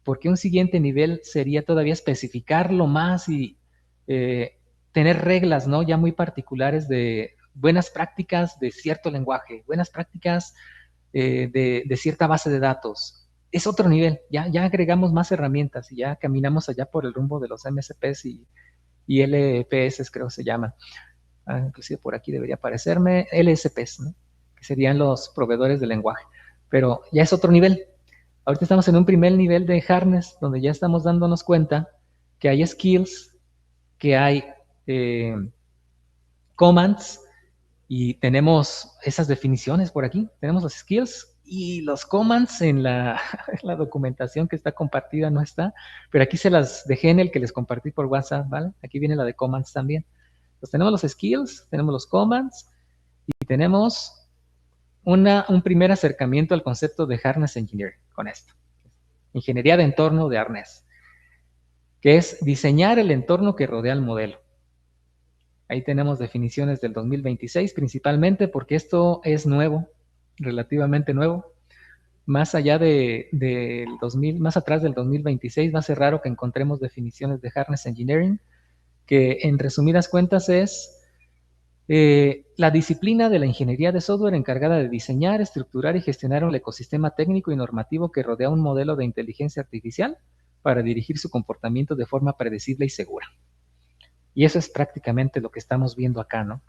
porque un siguiente nivel sería todavía especificarlo más y tener reglas, ¿no? Ya muy particulares de buenas prácticas de cierto lenguaje, buenas prácticas de cierta base de datos. Es otro nivel, ya agregamos más herramientas y ya caminamos allá por el rumbo de los MSPs y LPS, creo que se llaman. Inclusive por aquí debería aparecerme LSPs, ¿no? Que serían los proveedores de lenguaje. Pero ya es otro nivel. Ahorita estamos en un primer nivel de harness, donde ya estamos dándonos cuenta que hay skills, que hay commands, y tenemos esas definiciones por aquí. Tenemos los skills y los commands en la documentación que está compartida no está, pero aquí se las dejé en el que les compartí por WhatsApp, ¿vale? Aquí viene la de commands también. Entonces tenemos los skills, tenemos los commands y tenemos un primer acercamiento al concepto de Harness Engineering con esto. Ingeniería de entorno de arnés, que es diseñar el entorno que rodea al modelo. Ahí tenemos definiciones del 2026 principalmente porque esto es nuevo, relativamente nuevo. Más allá del 2000, más atrás del 2026 va a ser raro que encontremos definiciones de Harness Engineering, que en resumidas cuentas es la disciplina de la ingeniería de software encargada de diseñar, estructurar y gestionar un ecosistema técnico y normativo que rodea un modelo de inteligencia artificial para dirigir su comportamiento de forma predecible y segura. Y eso es prácticamente lo que estamos viendo acá, ¿no?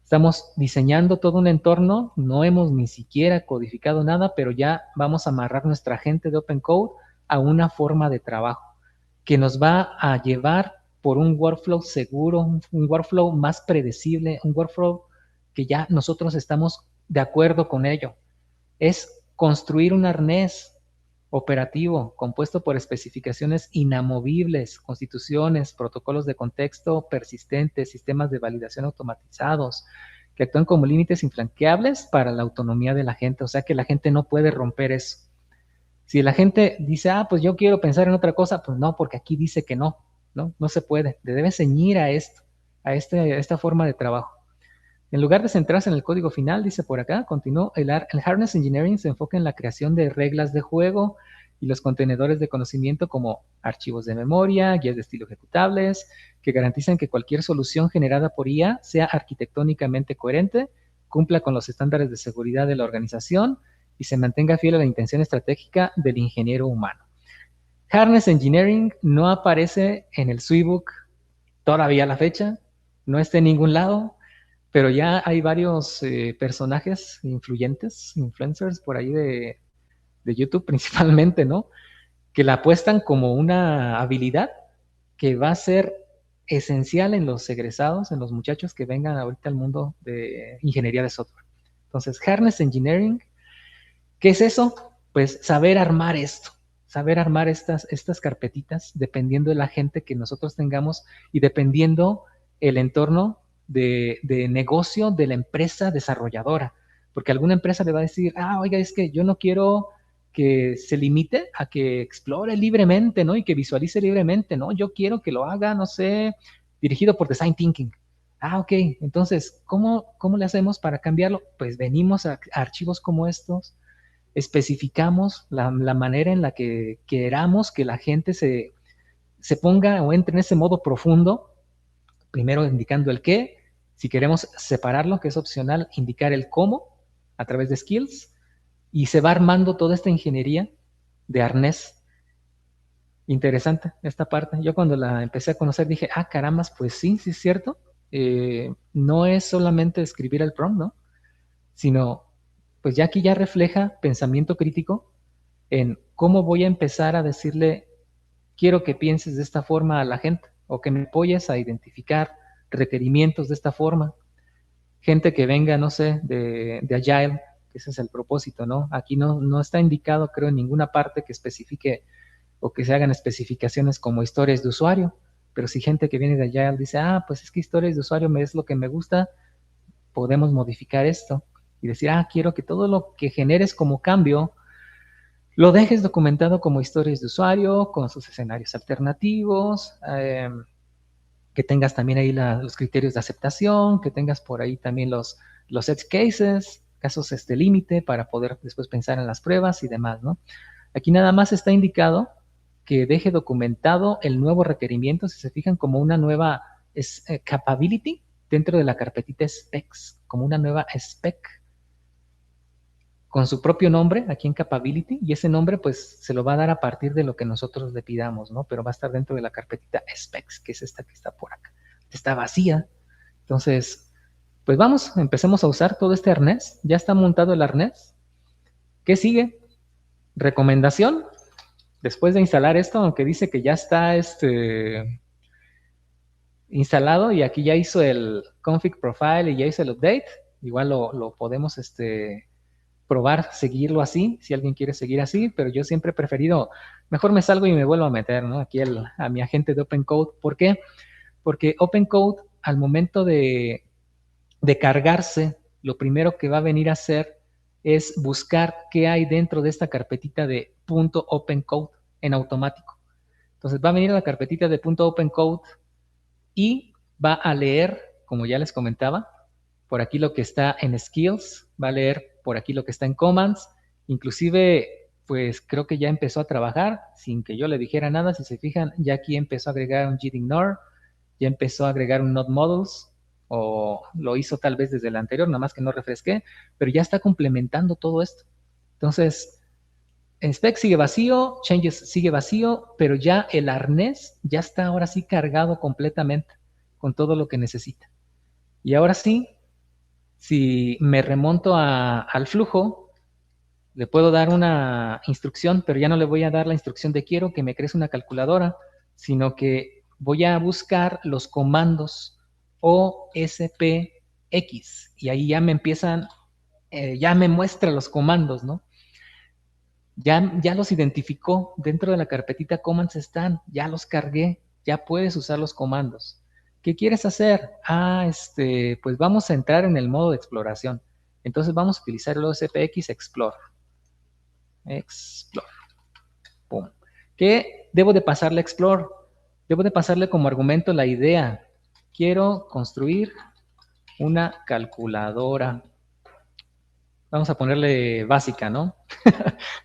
Estamos diseñando todo un entorno, no hemos ni siquiera codificado nada, pero ya vamos a amarrar nuestra gente de Open Code a una forma de trabajo que nos va a llevar por un workflow seguro, un workflow más predecible, un workflow que ya nosotros estamos de acuerdo con ello. Es construir un arnés operativo compuesto por especificaciones inamovibles, constituciones, protocolos de contexto persistentes, sistemas de validación automatizados, que actúan como límites infranqueables para la autonomía de la gente, o sea que la gente no puede romper eso. Si la gente dice, pues yo quiero pensar en otra cosa, pues no, porque aquí dice que no se puede. Debe ceñir a esto, a esta forma de trabajo. En lugar de centrarse en el código final, dice por acá, continuó, el Harness Engineering se enfoca en la creación de reglas de juego y los contenedores de conocimiento como archivos de memoria, guías de estilo ejecutables, que garantizan que cualquier solución generada por IA sea arquitectónicamente coherente, cumpla con los estándares de seguridad de la organización y se mantenga fiel a la intención estratégica del ingeniero humano. Harness Engineering no aparece en el Sweetbook todavía a la fecha, no está en ningún lado, pero ya hay varios personajes influyentes, influencers por ahí de YouTube principalmente, ¿no? Que la apuestan como una habilidad que va a ser esencial en los egresados, en los muchachos que vengan ahorita al mundo de ingeniería de software. Entonces, Harness Engineering, ¿qué es eso? Pues saber armar esto, saber armar estas carpetitas dependiendo de la gente que nosotros tengamos y dependiendo el entorno de negocio de la empresa desarrolladora. Porque alguna empresa le va a decir, oiga, es que yo no quiero que se limite a que explore libremente, ¿no? Y que visualice libremente, ¿no? Yo quiero que lo haga, no sé, dirigido por Design Thinking. Ok, entonces, ¿cómo le hacemos para cambiarlo? Pues venimos a archivos como estos, especificamos la manera en la que queramos que la gente se ponga o entre en ese modo profundo, primero indicando el qué, si queremos separarlo, que es opcional, indicar el cómo a través de skills, y se va armando toda esta ingeniería de arnés. Interesante esta parte. Yo cuando la empecé a conocer dije, carambas, pues sí es cierto. No es solamente escribir el prompt, ¿no? Sino, pues ya aquí ya refleja pensamiento crítico en cómo voy a empezar a decirle, quiero que pienses de esta forma a la gente, o que me apoyes a identificar requerimientos de esta forma. Gente que venga, no sé, de Agile, que ese es el propósito, ¿no? Aquí no está indicado, creo, en ninguna parte que especifique o que se hagan especificaciones como historias de usuario, pero si gente que viene de Agile dice, pues es que historias de usuario es lo que me gusta, podemos modificar esto y decir, quiero que todo lo que generes como cambio lo dejes documentado como historias de usuario, con sus escenarios alternativos, que tengas también ahí los criterios de aceptación, que tengas por ahí también los edge cases, casos límite para poder después pensar en las pruebas y demás, ¿no? Aquí nada más está indicado que deje documentado el nuevo requerimiento, si se fijan, como una nueva capability dentro de la carpetita specs, como una nueva spec con su propio nombre aquí en Capability, y ese nombre pues se lo va a dar a partir de lo que nosotros le pidamos, ¿no? Pero va a estar dentro de la carpetita Specs, que es esta que está por acá. Está vacía. Entonces, pues vamos, empecemos a usar todo este arnés. Ya está montado el arnés. ¿Qué sigue? Recomendación. Después de instalar esto, aunque dice que ya está instalado y aquí ya hizo el config profile y ya hizo el update. Igual lo podemos probar, seguirlo así, si alguien quiere seguir así, pero yo siempre he preferido, mejor me salgo y me vuelvo a meter, ¿no? Aquí a mi agente de OpenCode. ¿Por qué? Porque OpenCode, al momento de cargarse, lo primero que va a venir a hacer es buscar qué hay dentro de esta carpetita de .opencode en automático. Entonces va a venir a la carpetita de .opencode y va a leer, como ya les comentaba, por aquí lo que está en skills, va a leer por aquí lo que está en commands, inclusive pues creo que ya empezó a trabajar sin que yo le dijera nada. Si se fijan, ya aquí empezó a agregar un gitignore, ya empezó a agregar un node models, o lo hizo tal vez desde el anterior, nada más que no refresqué, pero ya está complementando todo esto. Entonces, spec sigue vacío, changes sigue vacío, pero ya el arnés ya está ahora sí cargado completamente con todo lo que necesita. Y ahora sí, si me remonto al flujo, le puedo dar una instrucción, pero ya no le voy a dar la instrucción de quiero que me crees una calculadora, sino que voy a buscar los comandos OSPX y ahí ya me empiezan, ya me muestra los comandos, ¿no? Ya los identificó dentro de la carpetita commands están, ya los cargué, ya puedes usar los comandos. ¿Qué quieres hacer? Pues vamos a entrar en el modo de exploración. Entonces vamos a utilizar el OSPX Explore. Explore. Pum. ¿Qué debo de pasarle a Explore? Debo de pasarle como argumento la idea. Quiero construir una calculadora. Vamos a ponerle básica, ¿no?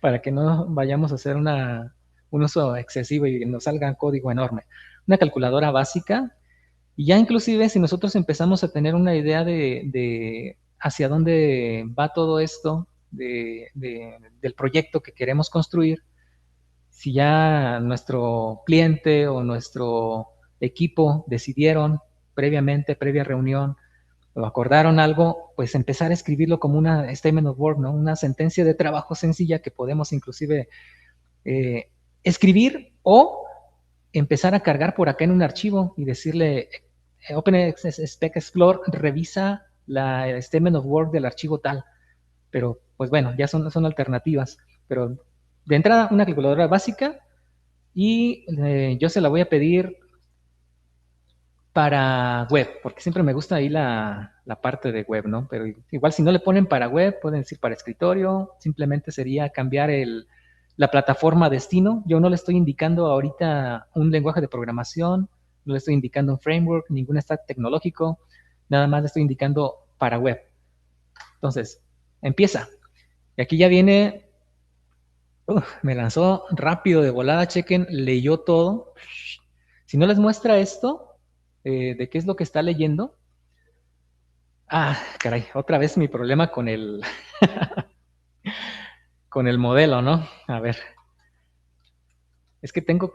Para que no vayamos a hacer un uso excesivo y nos salga código enorme. Una calculadora básica. Y ya inclusive si nosotros empezamos a tener una idea de hacia dónde va todo esto, del proyecto que queremos construir, si ya nuestro cliente o nuestro equipo decidieron previamente, previa reunión, o acordaron algo, pues empezar a escribirlo como una statement of work, ¿no? Una sentencia de trabajo sencilla que podemos inclusive escribir o empezar a cargar por acá en un archivo y decirle, OpenSpec Explorer revisa la statement of work del archivo tal. Pero, pues bueno, ya son alternativas. Pero de entrada, una calculadora básica y yo se la voy a pedir para web, porque siempre me gusta ahí la parte de web, ¿no? Pero igual si no le ponen para web, pueden decir para escritorio, simplemente sería cambiar la plataforma destino. Yo no le estoy indicando ahorita un lenguaje de programación, no le estoy indicando un framework, ningún stack tecnológico, nada más le estoy indicando para web. Entonces, empieza. Y aquí ya viene, me lanzó rápido de volada, chequen, leyó todo. Si no les muestra esto, de qué es lo que está leyendo. Ah, caray, otra vez mi problema con el con el modelo, ¿no? A ver. Es que tengo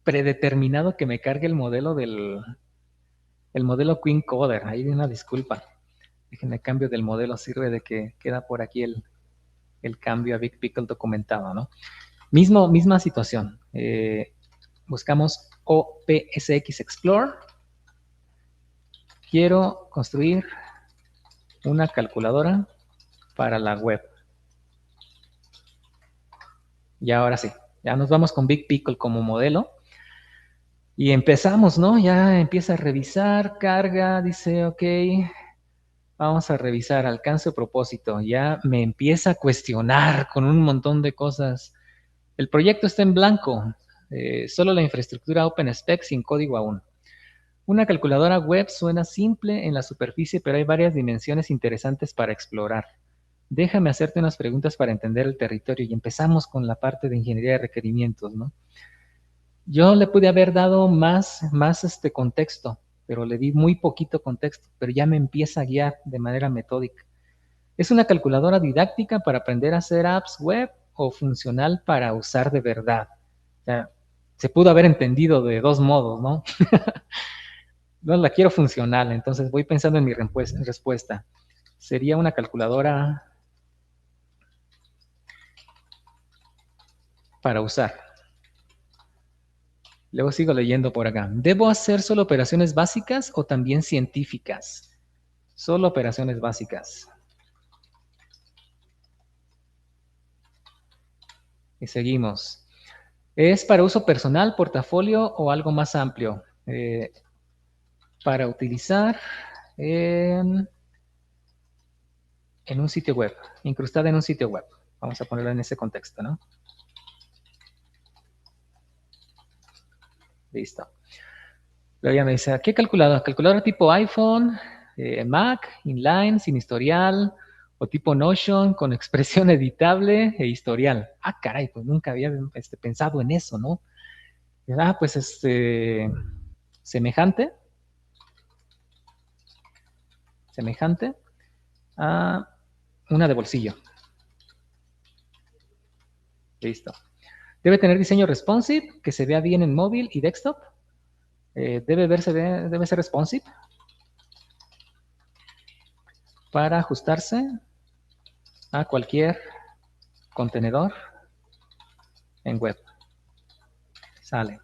predeterminado que me cargue el modelo el modelo Queen Coder. Ahí una disculpa. Déjenme cambio del modelo, sirve de que queda por aquí el cambio a Big Pickle documentado, ¿no? Misma situación. Buscamos OPSX Explore. Quiero construir una calculadora para la web. Y ahora sí, ya nos vamos con Big Pickle como modelo. Y empezamos, ¿no? Ya empieza a revisar, carga, dice, ok, vamos a revisar, alcance o propósito. Ya me empieza a cuestionar con un montón de cosas. El proyecto está en blanco, solo la infraestructura OpenSpec sin código aún. Una calculadora web suena simple en la superficie, pero hay varias dimensiones interesantes para explorar. Déjame hacerte unas preguntas para entender el territorio y empezamos con la parte de ingeniería de requerimientos, ¿no? Yo le pude haber dado más contexto, pero le di muy poquito contexto, pero ya me empieza a guiar de manera metódica. ¿Es una calculadora didáctica para aprender a hacer apps web o funcional para usar de verdad? O sea, se pudo haber entendido de dos modos, ¿no? No la quiero funcional, entonces voy pensando en mi respuesta. Sería una calculadora para usar. Luego sigo leyendo por acá. ¿Debo hacer solo operaciones básicas o también científicas? Solo operaciones básicas. Y seguimos. ¿Es para uso personal, portafolio o algo más amplio? Para utilizar en un sitio web, incrustada en un sitio web. Vamos a ponerlo en ese contexto, ¿no? Listo. Luego ya me dice, ¿qué calculadora? ¿Calculadora tipo iPhone, Mac, inline, sin historial, o tipo Notion con expresión editable e historial? Ah, caray, pues nunca había pensado en eso, ¿no? Pues semejante a una de bolsillo. Listo. Debe tener diseño responsive, que se vea bien en móvil y desktop. Debe ser responsive para ajustarse a cualquier contenedor en web. Sale.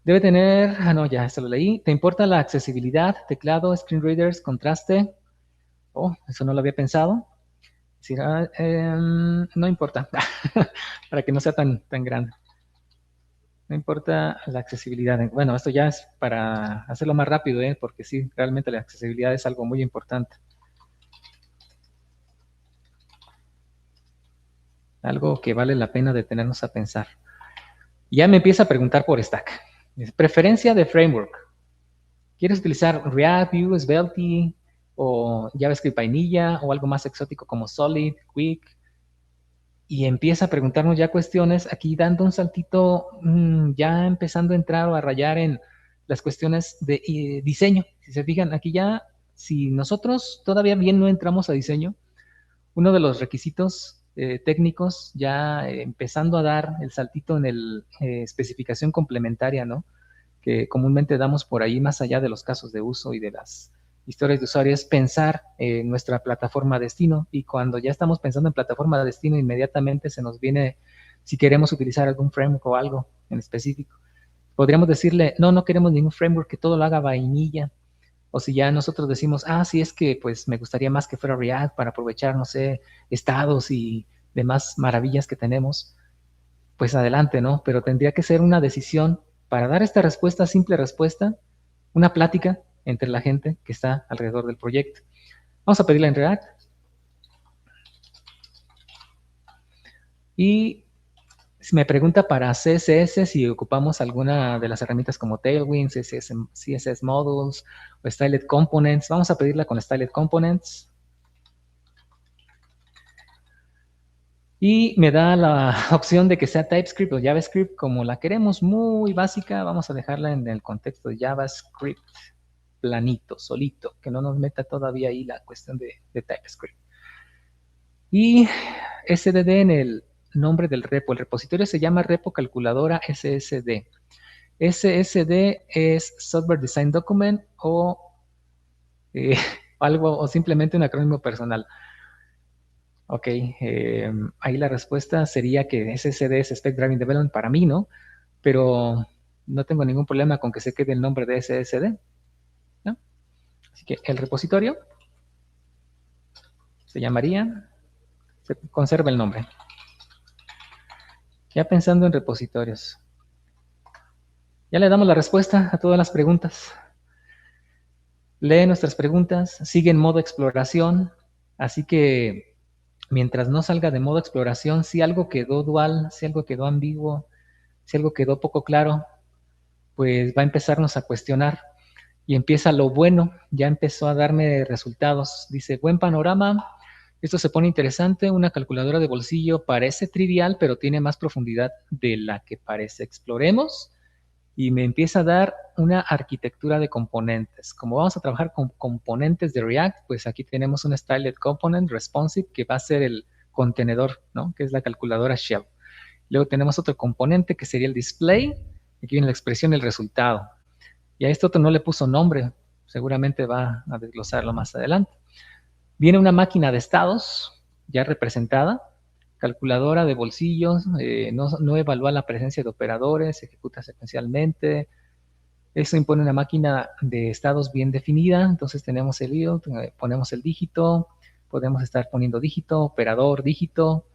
Debe tener, no, ya, esto lo leí. ¿Te importa la accesibilidad, teclado, screen readers, contraste? Oh, eso no lo había pensado. No importa, para que no sea tan grande. No importa la accesibilidad. Bueno, esto ya es para hacerlo más rápido, porque sí, realmente la accesibilidad es algo muy importante. Algo que vale la pena detenernos a pensar. Ya me empieza a preguntar por Stack. Preferencia de framework. ¿Quieres utilizar React, Vue, Svelte o JavaScript Vainilla o algo más exótico como Solid, Quick? Y empieza a preguntarnos ya cuestiones, aquí dando un saltito, ya empezando a entrar o a rayar en las cuestiones de diseño. Si se fijan, aquí ya, si nosotros todavía bien no entramos a diseño, uno de los requisitos técnicos, ya empezando a dar el saltito en el especificación complementaria, ¿no? Que comúnmente damos por ahí, más allá de los casos de uso y de las historias de usuario, es pensar en nuestra plataforma destino. Y cuando ya estamos pensando en plataforma destino, inmediatamente se nos viene, si queremos utilizar algún framework o algo en específico. Podríamos decirle, no queremos ningún framework, que todo lo haga vainilla. O si ya nosotros decimos, sí, es que pues me gustaría más que fuera React para aprovechar, no sé, estados y demás maravillas que tenemos, pues adelante, ¿no? Pero tendría que ser una decisión para dar esta respuesta, simple respuesta, una plática entre la gente que está alrededor del proyecto. Vamos a pedirla en React. Y me pregunta para CSS si ocupamos alguna de las herramientas como Tailwind, CSS Modules o Styled Components. Vamos a pedirla con Styled Components. Y me da la opción de que sea TypeScript o JavaScript como la queremos, muy básica. Vamos a dejarla en el contexto de JavaScript planito, solito, que no nos meta todavía ahí la cuestión de TypeScript. Y SDD en el nombre del repo. El repositorio se llama repo calculadora SSD. SSD es Software Design Document o algo, o simplemente un acrónimo personal. Ok, ahí la respuesta sería que SSD es Spec Driving Development para mí, ¿no? Pero no tengo ningún problema con que se quede el nombre de SSD, ¿no? Así que el repositorio se llamaría, se conserva el nombre. Ya pensando en repositorios. Ya le damos la respuesta a todas las preguntas. Lee nuestras preguntas, sigue en modo exploración, así que mientras no salga de modo exploración, si algo quedó dual, si algo quedó ambiguo, si algo quedó poco claro, pues va a empezarnos a cuestionar. Y empieza lo bueno, ya empezó a darme resultados. Dice, buen panorama, esto se pone interesante, una calculadora de bolsillo parece trivial, pero tiene más profundidad de la que parece. Exploremos. Y me empieza a dar una arquitectura de componentes. Como vamos a trabajar con componentes de React, pues aquí tenemos un Styled Component Responsive que va a ser el contenedor, ¿no? Que es la calculadora Shell. Luego tenemos otro componente que sería el display. Aquí viene la expresión, el resultado. Y a esto otro no le puso nombre. Seguramente va a desglosarlo más adelante. Viene una máquina de estados ya representada. calculadora de bolsillos, no evalúa la presencia de operadores, ejecuta secuencialmente. Eso impone una máquina de estados bien definida. Entonces tenemos el yield, ponemos el dígito, podemos estar poniendo dígito, operador, dígito,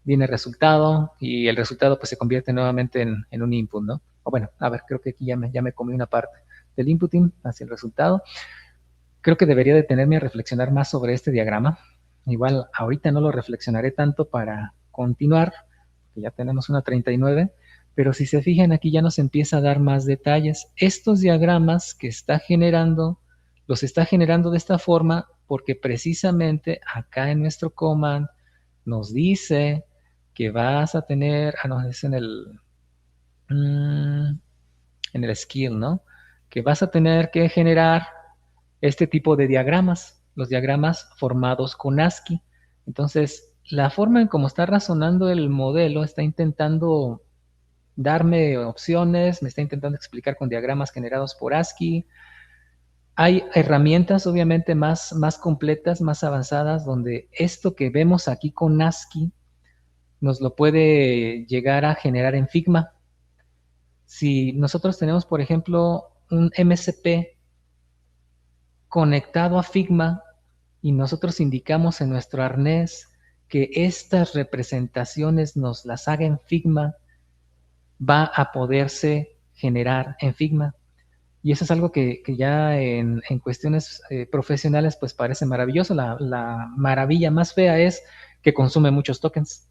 viene el resultado y el resultado pues se convierte nuevamente en un input, ¿no? O bueno, a ver, creo que aquí ya me comí una parte del inputting hacia el resultado. Creo que debería detenerme a reflexionar más sobre este diagrama. Igual ahorita no lo reflexionaré tanto para continuar, que ya tenemos una 39, pero si se fijan aquí ya nos empieza a dar más detalles. Estos diagramas que está generando, los está generando de esta forma porque precisamente acá en nuestro command nos dice que vas a tener, no, es en el skill, ¿no? Que vas a tener que generar este tipo de diagramas, los diagramas formados con ASCII. Entonces, la forma en cómo está razonando el modelo está intentando darme opciones, me está intentando explicar con diagramas generados por ASCII. Hay herramientas obviamente más completas, más avanzadas, donde esto que vemos aquí con ASCII nos lo puede llegar a generar en Figma. Si nosotros tenemos, por ejemplo, un MCP conectado a Figma y nosotros indicamos en nuestro arnés que estas representaciones nos las haga en Figma, va a poderse generar en Figma. Y eso es algo que ya en cuestiones profesionales pues parece maravilloso. La maravilla más fea es que consume muchos tokens.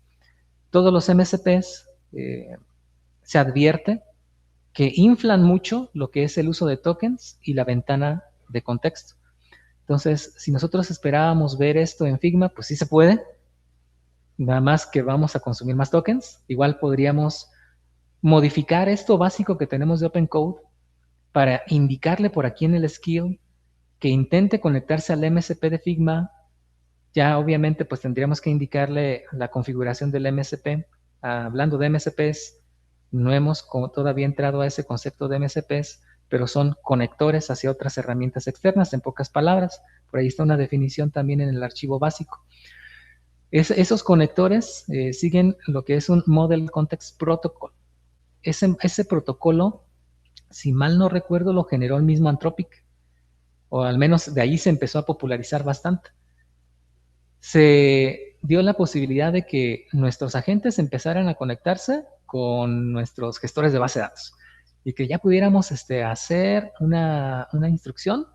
Todos los MCPs se advierte que inflan mucho lo que es el uso de tokens y la ventana de contexto. Entonces, si nosotros esperábamos ver esto en Figma, pues sí se puede. Nada más que vamos a consumir más tokens. Igual podríamos modificar esto básico que tenemos de OpenCode para indicarle por aquí en el skill que intente conectarse al MCP de Figma. Ya obviamente pues tendríamos que indicarle la configuración del MCP. Hablando de MCPs, no hemos todavía entrado a ese concepto de MCPs, pero son conectores hacia otras herramientas externas, en pocas palabras. Por ahí está una definición también en el archivo básico. Esos conectores siguen lo que es un Model Context Protocol. Ese protocolo, si mal no recuerdo, lo generó el mismo Anthropic, o al menos de ahí se empezó a popularizar bastante. Se dio la posibilidad de que nuestros agentes empezaran a conectarse con nuestros gestores de base de datos y que ya pudiéramos hacer una instrucción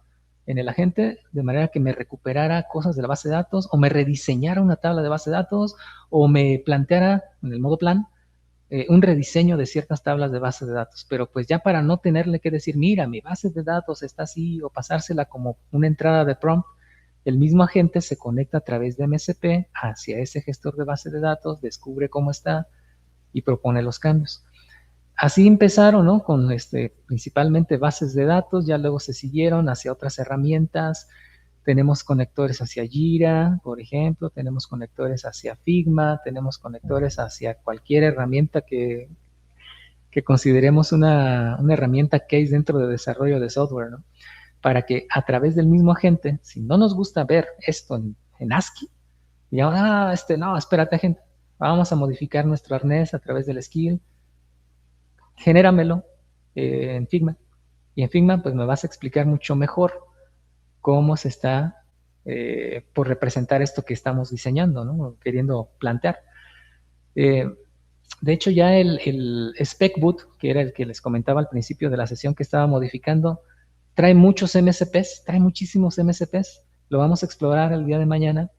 en el agente de manera que me recuperara cosas de la base de datos o me rediseñara una tabla de base de datos o me planteara en el modo plan un rediseño de ciertas tablas de base de datos, pero pues ya para no tenerle que decir, mira, mi base de datos está así, o pasársela como una entrada de prompt, el mismo agente se conecta a través de MCP hacia ese gestor de base de datos, descubre cómo está y propone los cambios. Así empezaron, ¿no? Con principalmente bases de datos, ya luego se siguieron hacia otras herramientas. Tenemos conectores hacia Jira, por ejemplo, tenemos conectores hacia Figma, tenemos conectores hacia cualquier herramienta que consideremos una herramienta case dentro de desarrollo de software, ¿no? Para que a través del mismo agente, si no nos gusta ver esto en ASCII, digamos, no, espérate, agente, vamos a modificar nuestro arnés a través del skill, genéramelo en Figma, y en Figma pues me vas a explicar mucho mejor cómo se está por representar esto que estamos diseñando, ¿no? Queriendo plantear. De hecho, ya el SpecBoot, que era el que les comentaba al principio de la sesión que estaba modificando, trae muchos MCPs, trae muchísimos MCPs. Lo vamos a explorar el día de mañana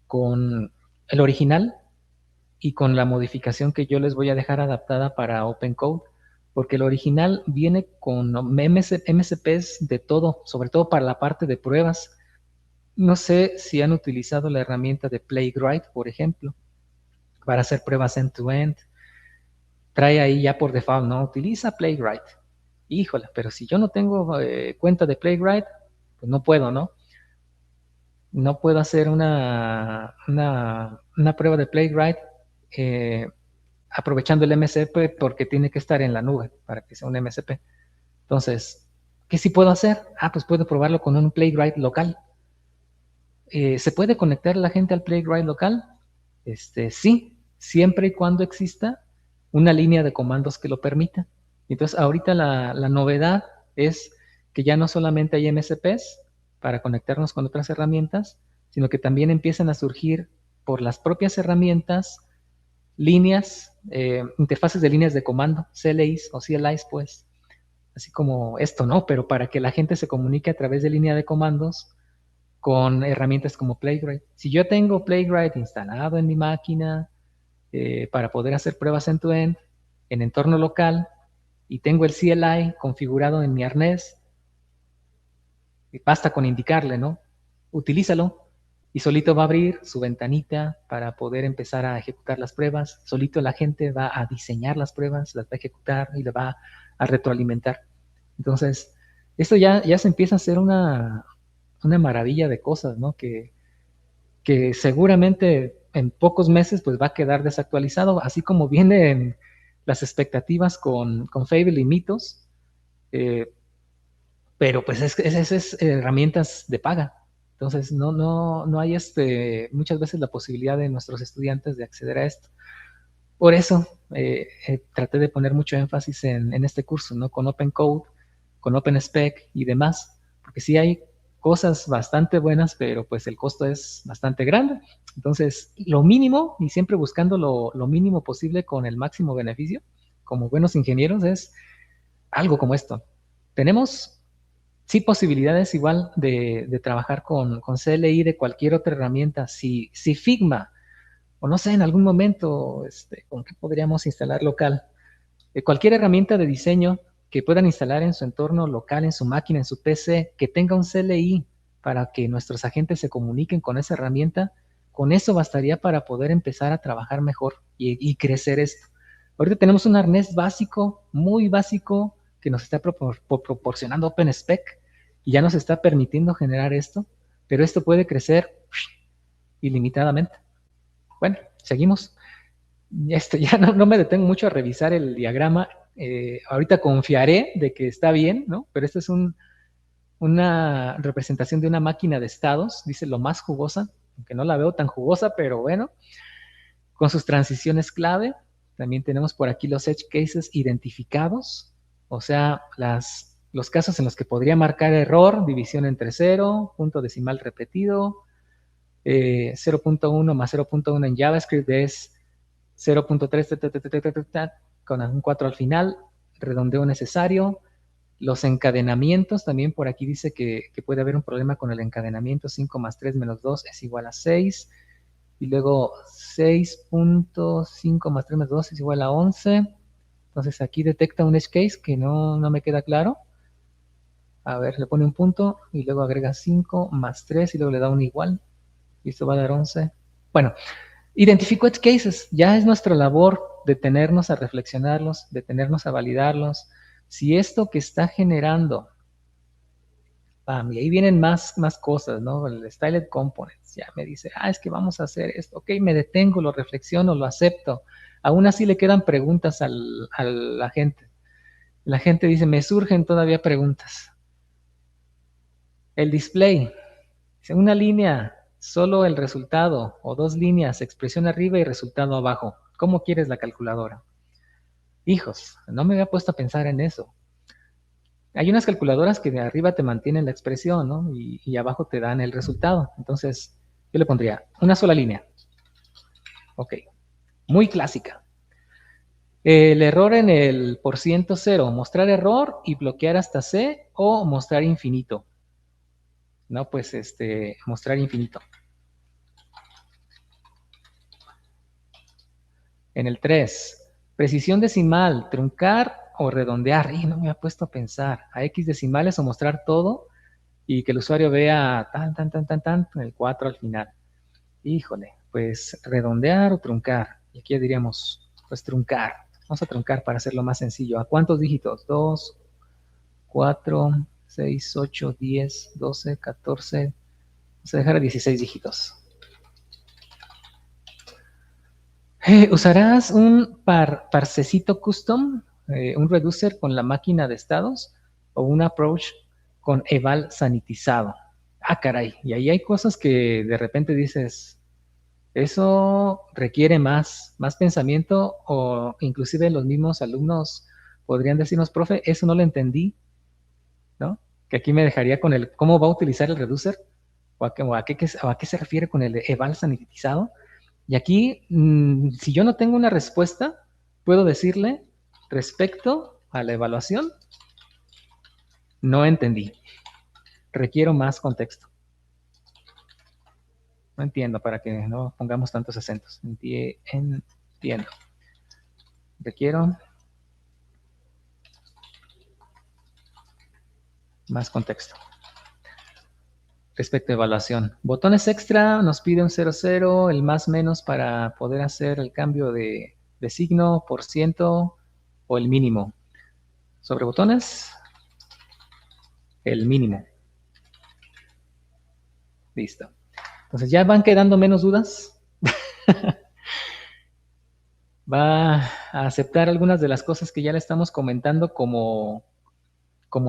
con el original y con la modificación que yo les voy a dejar adaptada para OpenCode, porque el original viene con MCPs de todo, sobre todo para la parte de pruebas. No sé si han utilizado la herramienta de Playwright, por ejemplo, para hacer pruebas end-to-end. Trae ahí ya por default, ¿no? Utiliza Playwright. Híjole, pero si yo no tengo cuenta de Playwright, pues no puedo, ¿no? No puedo hacer una prueba de Playwright aprovechando el MCP porque tiene que estar en la nube para que sea un MCP. Entonces, ¿qué sí puedo hacer? Pues puedo probarlo con un Playwright local. ¿Se puede conectar la gente al Playwright local? Sí, siempre y cuando exista una línea de comandos que lo permita. Entonces, ahorita la novedad es que ya no solamente hay MSPs para conectarnos con otras herramientas, sino que también empiezan a surgir por las propias herramientas líneas, interfaces de líneas de comando, CLIs o CLIs, pues, así como esto, ¿no? Pero para que la gente se comunique a través de línea de comandos con herramientas como Playwright. Si yo tengo Playwright instalado en mi máquina para poder hacer pruebas end-to-end en entorno local y tengo el CLI configurado en mi arnés, basta con indicarle, ¿no? Utilízalo y solito va a abrir su ventanita para poder empezar a ejecutar las pruebas. Solito la gente va a diseñar las pruebas, las va a ejecutar y le va a retroalimentar. Entonces, esto ya se empieza a hacer una maravilla de cosas, ¿no? Que seguramente en pocos meses pues va a quedar desactualizado, así como vienen las expectativas con Fable y Mythos, pero pues es herramientas de paga. Entonces no hay muchas veces la posibilidad de nuestros estudiantes de acceder a esto. Por eso traté de poner mucho énfasis en este curso, ¿no? Con Open Code, con Open Spec y demás, porque sí hay cosas bastante buenas, pero pues el costo es bastante grande. Entonces, lo mínimo, y siempre buscando lo mínimo posible con el máximo beneficio, como buenos ingenieros, es algo como esto. Tenemos, sí, posibilidades igual de trabajar con CLI de cualquier otra herramienta. Si Figma, o no sé, en algún momento, ¿con qué podríamos instalar local? Cualquier herramienta de diseño que puedan instalar en su entorno local, en su máquina, en su PC, que tenga un CLI para que nuestros agentes se comuniquen con esa herramienta, con eso bastaría para poder empezar a trabajar mejor y crecer esto. Ahorita tenemos un arnés básico, muy básico, que nos está proporcionando OpenSpec y ya nos está permitiendo generar esto, pero esto puede crecer ilimitadamente. Bueno, seguimos. Ya no me detengo mucho a revisar el diagrama. Ahorita confiaré de que está bien, ¿no? Pero esta es una representación de una máquina de estados, dice lo más jugosa, aunque no la veo tan jugosa, pero bueno, con sus transiciones clave. También tenemos por aquí los edge cases identificados, o sea, los casos en los que podría marcar error, división entre 0, punto decimal repetido, 0.1 más 0.1 en JavaScript es 0.3 con un 4 al final, redondeo necesario. Los encadenamientos, también por aquí dice que puede haber un problema con el encadenamiento, 5 más 3 menos 2 es igual a 6, y luego 6.5 más 3 menos 2 es igual a 11, entonces aquí detecta un edge case que no me queda claro. A ver, le pone un punto, y luego agrega 5 más 3, y luego le da un igual, y esto va a dar 11. Bueno, identifico edge cases, ya es nuestra labor detenernos a reflexionarlos, detenernos a validarlos. Si esto que está generando, y ahí vienen más cosas, ¿no? El Styled Components, ya me dice, es que vamos a hacer esto, ok, me detengo, lo reflexiono, lo acepto. Aún así le quedan preguntas a la gente. La gente dice, me surgen todavía preguntas. El display, una línea, solo el resultado, o 2 líneas, expresión arriba y resultado abajo. ¿Cómo quieres la calculadora? Hijos, no me había puesto a pensar en eso. Hay unas calculadoras que de arriba te mantienen la expresión, ¿no? Y abajo te dan el resultado. Entonces, yo le pondría una sola línea. Ok, muy clásica. El error en el %0, mostrar error y bloquear hasta C, o mostrar infinito. No, pues mostrar infinito. En el 3, precisión decimal, truncar o redondear. No me había puesto a pensar. A X decimales o mostrar todo y que el usuario vea tan, el 4 al final. Híjole, pues redondear o truncar. Y aquí ya diríamos, pues truncar. Vamos a truncar para hacerlo más sencillo. ¿A cuántos dígitos? 2, 4, 6, 8, 10, 12, 14. Vamos a dejar a 16 dígitos. ¿Usarás un parsecito custom, un reducer con la máquina de estados, o un approach con eval sanitizado? Caray, y ahí hay cosas que de repente dices, Eso requiere más pensamiento, o inclusive los mismos alumnos podrían decirnos, profe, eso no lo entendí, ¿no? Que aquí me dejaría con el cómo va a utilizar el reducer, o a qué se refiere con el eval sanitizado. Y aquí, si yo no tengo una respuesta, puedo decirle respecto a la evaluación, no entendí, requiero más contexto. No entiendo, para que no pongamos tantos acentos. Entiendo. Requiero más contexto. Respecto a evaluación. Botones extra nos pide un 00, el más menos para poder hacer el cambio de signo, por ciento o el mínimo. Sobre botones, el mínimo. Listo. Entonces ya van quedando menos dudas. Va a aceptar algunas de las cosas que ya le estamos comentando como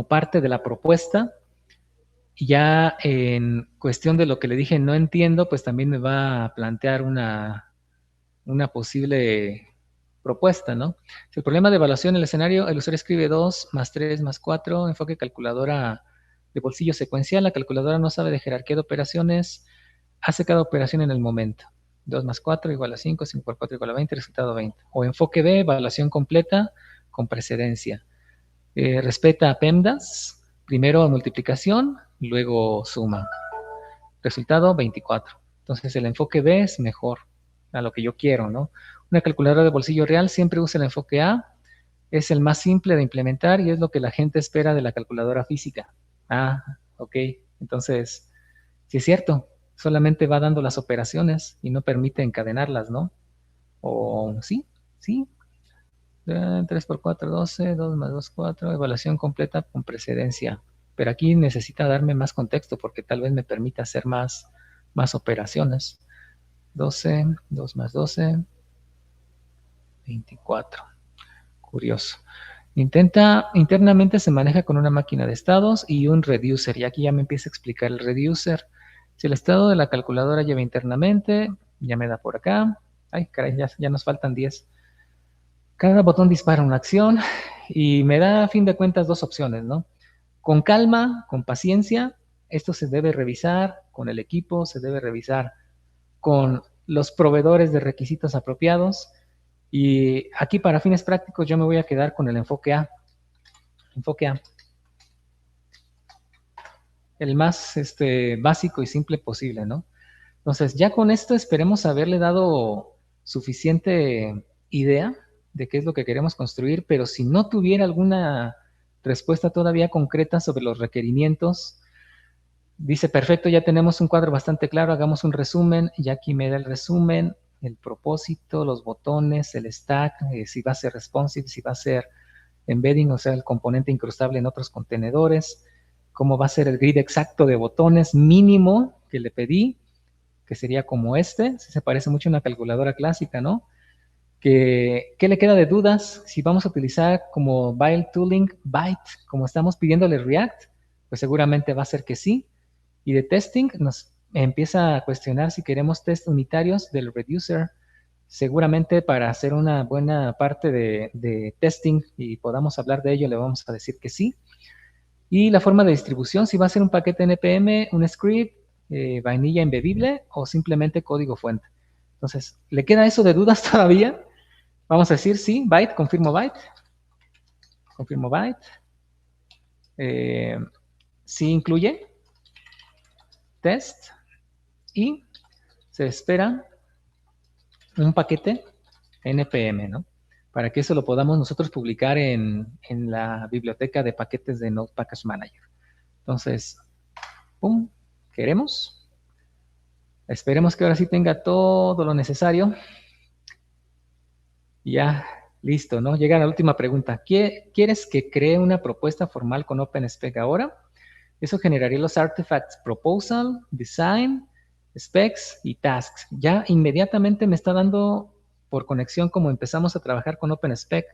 parte de la propuesta. Y ya en cuestión de lo que le dije no entiendo, pues también me va a plantear una posible propuesta, ¿no? Si el problema de evaluación en el escenario, el usuario escribe 2 más 3 más 4, enfoque calculadora de bolsillo secuencial, la calculadora no sabe de jerarquía de operaciones, hace cada operación en el momento. 2 más 4 igual a 5, 5 por 4 igual a 20, resultado 20. O enfoque B, evaluación completa con precedencia. Respeta a PEMDAS, primero multiplicación, luego suma. Resultado 24. Entonces el enfoque B es mejor a lo que yo quiero, ¿no? Una calculadora de bolsillo real siempre usa el enfoque A, es el más simple de implementar y es lo que la gente espera de la calculadora física. Ah, ok. Entonces, sí es cierto, solamente va dando las operaciones y no permite encadenarlas, ¿no? O sí. 3 por 4, 12, 2 más 2, 4, evaluación completa con precedencia. Pero aquí necesita darme más contexto porque tal vez me permita hacer más operaciones. 12, 2 más 12, 24. Curioso. Internamente se maneja con una máquina de estados y un reducer. Y aquí ya me empieza a explicar el reducer. Si el estado de la calculadora lleva internamente, ya me da por acá. Ay, caray, ya nos faltan 10. Cada botón dispara una acción y me da a fin de cuentas dos opciones, ¿no? Con calma, con paciencia, esto se debe revisar con el equipo, se debe revisar con los proveedores de requisitos apropiados. Y aquí para fines prácticos yo me voy a quedar con el enfoque A. Enfoque A. El más básico y simple posible, ¿no? Entonces, ya con esto esperemos haberle dado suficiente idea de qué es lo que queremos construir, pero si no tuviera alguna respuesta todavía concreta sobre los requerimientos, dice, perfecto, ya tenemos un cuadro bastante claro, hagamos un resumen, y aquí me da el resumen, el propósito, los botones, el stack, si va a ser responsive, si va a ser embedding, o sea, el componente incrustable en otros contenedores, cómo va a ser el grid exacto de botones mínimo que le pedí, que sería como si se parece mucho a una calculadora clásica, ¿no? ¿Qué le queda de dudas? Si vamos a utilizar como Byte Tooling, Byte, como estamos pidiéndole React, pues seguramente va a ser que sí. Y de testing nos empieza a cuestionar si queremos test unitarios del reducer. Seguramente para hacer una buena parte de testing y podamos hablar de ello, le vamos a decir que sí. Y la forma de distribución, si va a ser un paquete NPM, un script, vainilla embebible o simplemente código fuente. Entonces, ¿le queda eso de dudas todavía? Vamos a decir sí, byte, confirmo byte. Confirmo byte. Sí incluye test y se espera un paquete NPM, ¿no? Para que eso lo podamos nosotros publicar en la biblioteca de paquetes de Node Package Manager. Entonces, pum, queremos. Esperemos que ahora sí tenga todo lo necesario. Ya, listo, ¿no? Llega la última pregunta. ¿Quieres que cree una propuesta formal con OpenSpec ahora? Eso generaría los artifacts proposal, design, specs y tasks. Ya inmediatamente me está dando por conexión como empezamos a trabajar con OpenSpec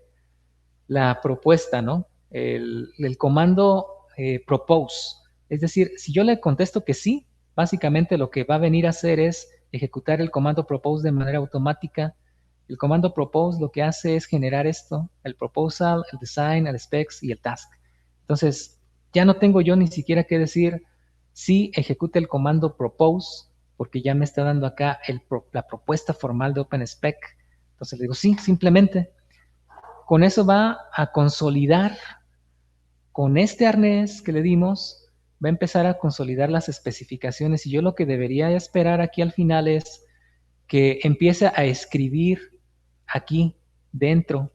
la propuesta, ¿no? El comando propose. Es decir, si yo le contesto que sí, básicamente lo que va a venir a hacer es ejecutar el comando propose de manera automática. El comando propose lo que hace es generar esto, el proposal, el design, el specs y el task. Entonces, ya no tengo yo ni siquiera que decir sí ejecute el comando propose, porque ya me está dando acá la propuesta formal de OpenSpec. Entonces le digo sí, simplemente. Con eso va a consolidar, con este arnés que le dimos, va a empezar a consolidar las especificaciones. Y yo lo que debería esperar aquí al final es que empiece a escribir aquí dentro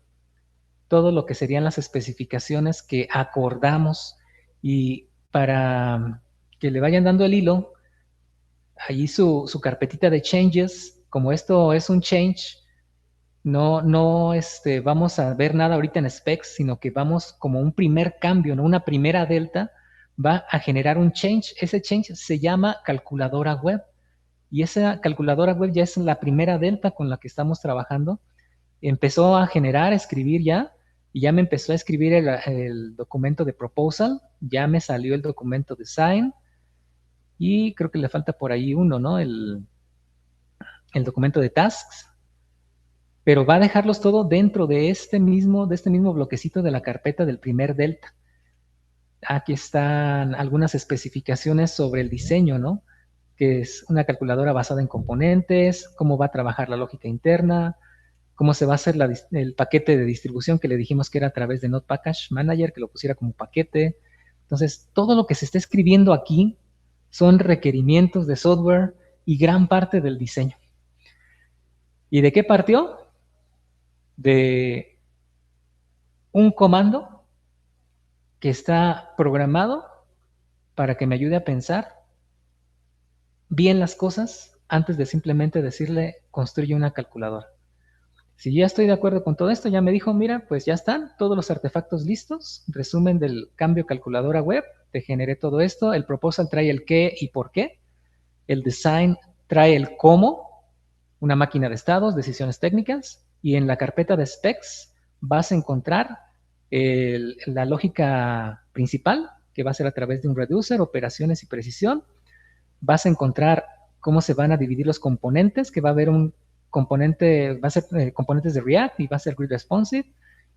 todo lo que serían las especificaciones que acordamos, y para que le vayan dando el hilo, allí su carpetita de changes, como esto es un change, no vamos a ver nada ahorita en specs, sino que vamos como un primer cambio, ¿no? Una primera delta va a generar un change. Ese change se llama calculadora web, y esa calculadora web ya es la primera delta con la que estamos trabajando. Empezó a generar, a escribir ya, y ya me empezó a escribir el documento de proposal, ya me salió el documento design, y creo que le falta por ahí uno, ¿no? El documento de tasks, pero va a dejarlos todo dentro de este mismo bloquecito de la carpeta del primer delta. Aquí están algunas especificaciones sobre el diseño, ¿no? Que es una calculadora basada en componentes, cómo va a trabajar la lógica interna, cómo se va a hacer el paquete de distribución que le dijimos que era a través de Node Package Manager, que lo pusiera como paquete. Entonces, todo lo que se está escribiendo aquí son requerimientos de software y gran parte del diseño. ¿Y de qué partió? De un comando que está programado para que me ayude a pensar bien las cosas antes de simplemente decirle construye una calculadora. Si ya estoy de acuerdo con todo esto, ya me dijo, mira, pues ya están todos los artefactos listos, resumen del cambio calculadora web, te generé todo esto, el proposal trae el qué y por qué, el design trae el cómo, una máquina de estados, decisiones técnicas, y en la carpeta de specs vas a encontrar la lógica principal, que va a ser a través de un reducer, operaciones y precisión. Vas a encontrar cómo se van a dividir los componentes, que va a haber un componente, va a ser componentes de React y va a ser Grid Responsive,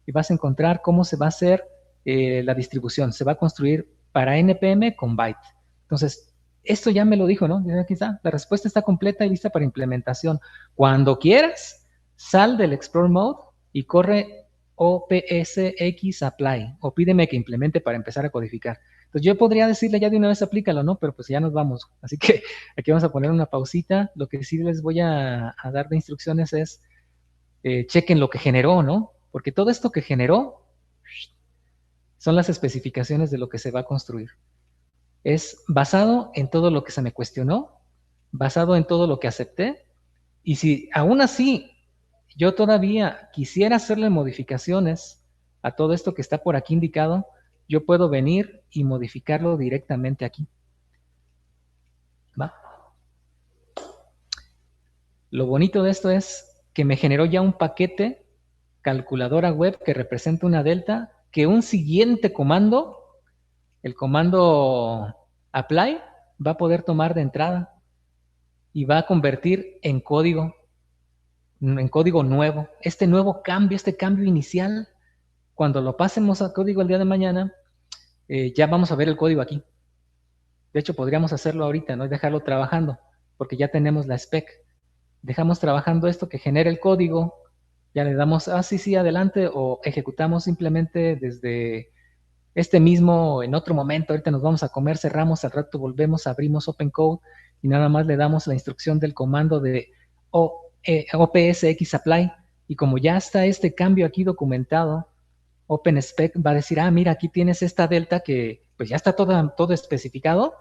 y vas a encontrar cómo se va a hacer la distribución. Se va a construir para NPM con Byte. Entonces, esto ya me lo dijo, ¿no? Aquí está, la respuesta está completa y lista para implementación. Cuando quieras, sal del Explore Mode y corre OPSX Apply, o pídeme que implemente para empezar a codificar. Entonces yo podría decirle ya de una vez aplícalo, ¿no? Pero pues ya nos vamos. Así que aquí vamos a poner una pausita. Lo que sí les voy a dar de instrucciones es chequen lo que generó, ¿no? Porque todo esto que generó son las especificaciones de lo que se va a construir. Es basado en todo lo que se me cuestionó, basado en todo lo que acepté, y si aún así yo todavía quisiera hacerle modificaciones a todo esto que está por aquí indicado, yo puedo venir y modificarlo directamente aquí. ¿Va? Lo bonito de esto es que me generó ya un paquete calculadora web que representa una delta, que un siguiente comando, el comando apply, va a poder tomar de entrada y va a convertir en código nuevo. Este nuevo cambio, este cambio inicial, cuando lo pasemos a código el día de mañana, ya vamos a ver el código aquí. De hecho, podríamos hacerlo ahorita, ¿no? Y dejarlo trabajando, porque ya tenemos la spec. Dejamos trabajando esto que genera el código, ya le damos, sí, adelante, o ejecutamos simplemente desde este mismo, en otro momento, ahorita nos vamos a comer, cerramos, al rato volvemos, abrimos OpenCode y nada más le damos la instrucción del comando de OPSX Apply, y como ya está este cambio aquí documentado, OpenSpec va a decir, mira, aquí tienes esta delta que pues ya está todo especificado,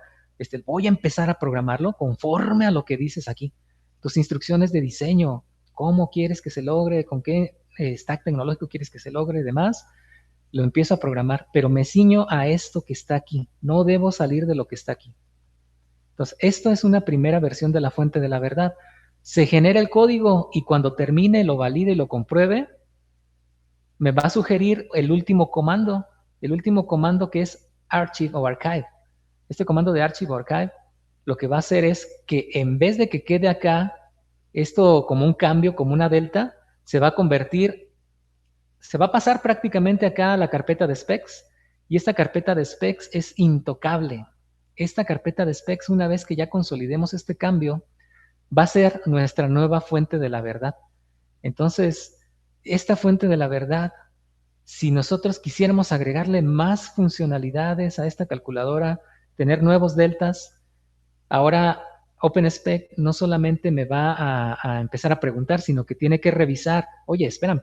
voy a empezar a programarlo conforme a lo que dices aquí. Tus instrucciones de diseño, cómo quieres que se logre, con qué stack tecnológico quieres que se logre y demás, lo empiezo a programar, pero me ciño a esto que está aquí, no debo salir de lo que está aquí. Entonces, esto es una primera versión de la fuente de la verdad. Se genera el código y cuando termine, lo valide y lo compruebe, me va a sugerir el último comando que es archive o archive. Este comando de archive o archive lo que va a hacer es que en vez de que quede acá, esto como un cambio, como una delta, se va a convertir, se va a pasar prácticamente acá a la carpeta de specs, y esta carpeta de specs es intocable. Esta carpeta de specs, una vez que ya consolidemos este cambio, va a ser nuestra nueva fuente de la verdad. Entonces, esta fuente de la verdad, si nosotros quisiéramos agregarle más funcionalidades a esta calculadora, tener nuevos deltas, ahora OpenSpec no solamente me va a empezar a preguntar, sino que tiene que revisar, oye, espérame,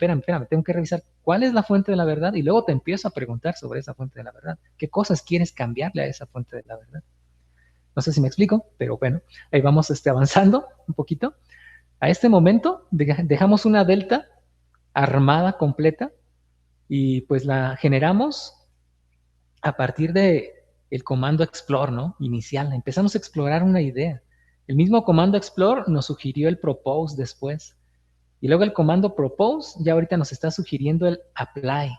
tengo que revisar cuál es la fuente de la verdad, y luego te empiezo a preguntar sobre esa fuente de la verdad. ¿Qué cosas quieres cambiarle a esa fuente de la verdad? No sé si me explico, pero bueno, ahí vamos avanzando un poquito. A este momento dejamos una delta armada completa y pues la generamos a partir de el comando explore, ¿no? Inicial. Empezamos a explorar una idea. El mismo comando explore nos sugirió el propose después. Y luego el comando propose ya ahorita nos está sugiriendo el apply.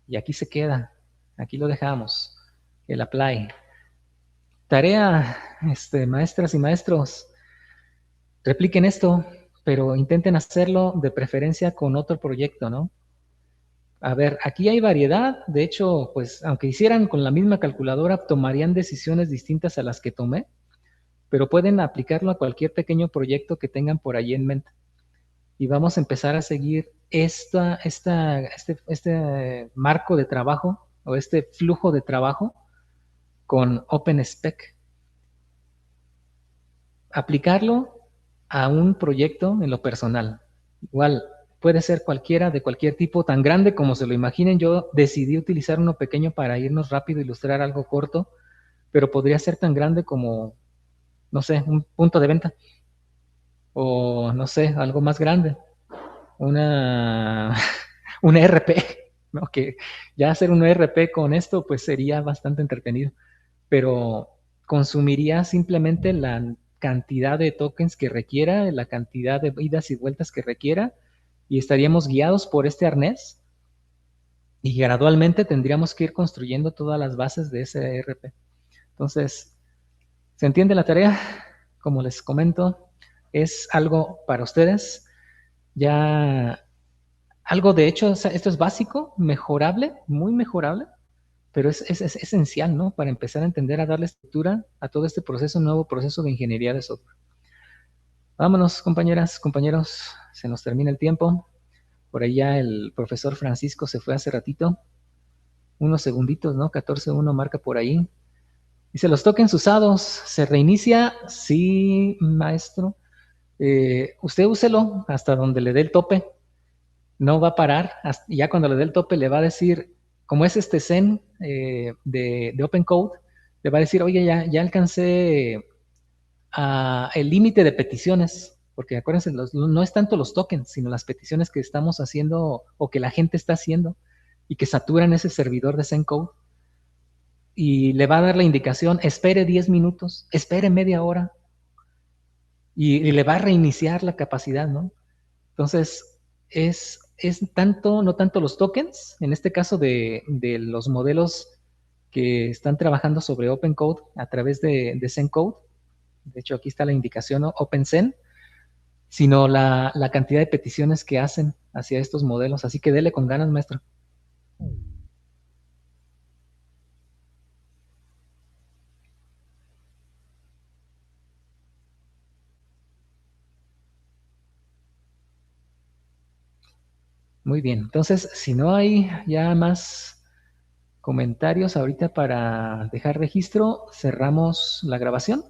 Y aquí se queda. Aquí lo dejamos. El apply. Tarea, maestras y maestros, repliquen esto, pero intenten hacerlo de preferencia con otro proyecto, ¿no? A ver, aquí hay variedad. De hecho, pues aunque hicieran con la misma calculadora, tomarían decisiones distintas a las que tomé, pero pueden aplicarlo a cualquier pequeño proyecto que tengan por ahí en mente. Y vamos a empezar a seguir este marco de trabajo o este flujo de trabajo con OpenSpec. Aplicarlo a un proyecto en lo personal. Igual, puede ser cualquiera, de cualquier tipo, tan grande como se lo imaginen. Yo decidí utilizar uno pequeño para irnos rápido, ilustrar algo corto, pero podría ser tan grande como, no sé, un punto de venta, o no sé, algo más grande, una ERP, ¿no? Que ya hacer un ERP con esto, pues sería bastante entretenido, pero consumiría simplemente la cantidad de tokens que requiera, la cantidad de idas y vueltas que requiera, y estaríamos guiados por este arnés, y gradualmente tendríamos que ir construyendo todas las bases de ese ERP. Entonces, ¿se entiende la tarea? Como les comento, es algo para ustedes. Ya algo, de hecho, esto es básico, mejorable, muy mejorable, pero es esencial, ¿no? Para empezar a entender, a darle estructura a todo este proceso, un nuevo proceso de ingeniería de software. Vámonos, compañeras, compañeros, se nos termina el tiempo. Por ahí ya el profesor Francisco se fue hace ratito. Unos segunditos, ¿no? 14.1 marca por ahí. Dice, los tokens usados, ¿se reinicia? Sí, maestro. Usted úselo hasta donde le dé el tope. No va a parar. Y ya cuando le dé el tope le va a decir, como es este Zen de OpenCode, le va a decir, oye, ya alcancé el límite de peticiones, porque acuérdense, no es tanto los tokens, sino las peticiones que estamos haciendo o que la gente está haciendo y que saturan ese servidor de ZenCode. Y le va a dar la indicación, espere 10 minutos, espere media hora, y le va a reiniciar la capacidad, ¿no? Entonces, es no tanto los tokens, en este caso de los modelos que están trabajando sobre OpenCode a través de ZenCode. De hecho, aquí está la indicación, ¿no? OpenZen, sino la cantidad de peticiones que hacen hacia estos modelos. Así que dele con ganas, maestro. Muy bien, entonces, si no hay ya más comentarios ahorita para dejar registro, cerramos la grabación.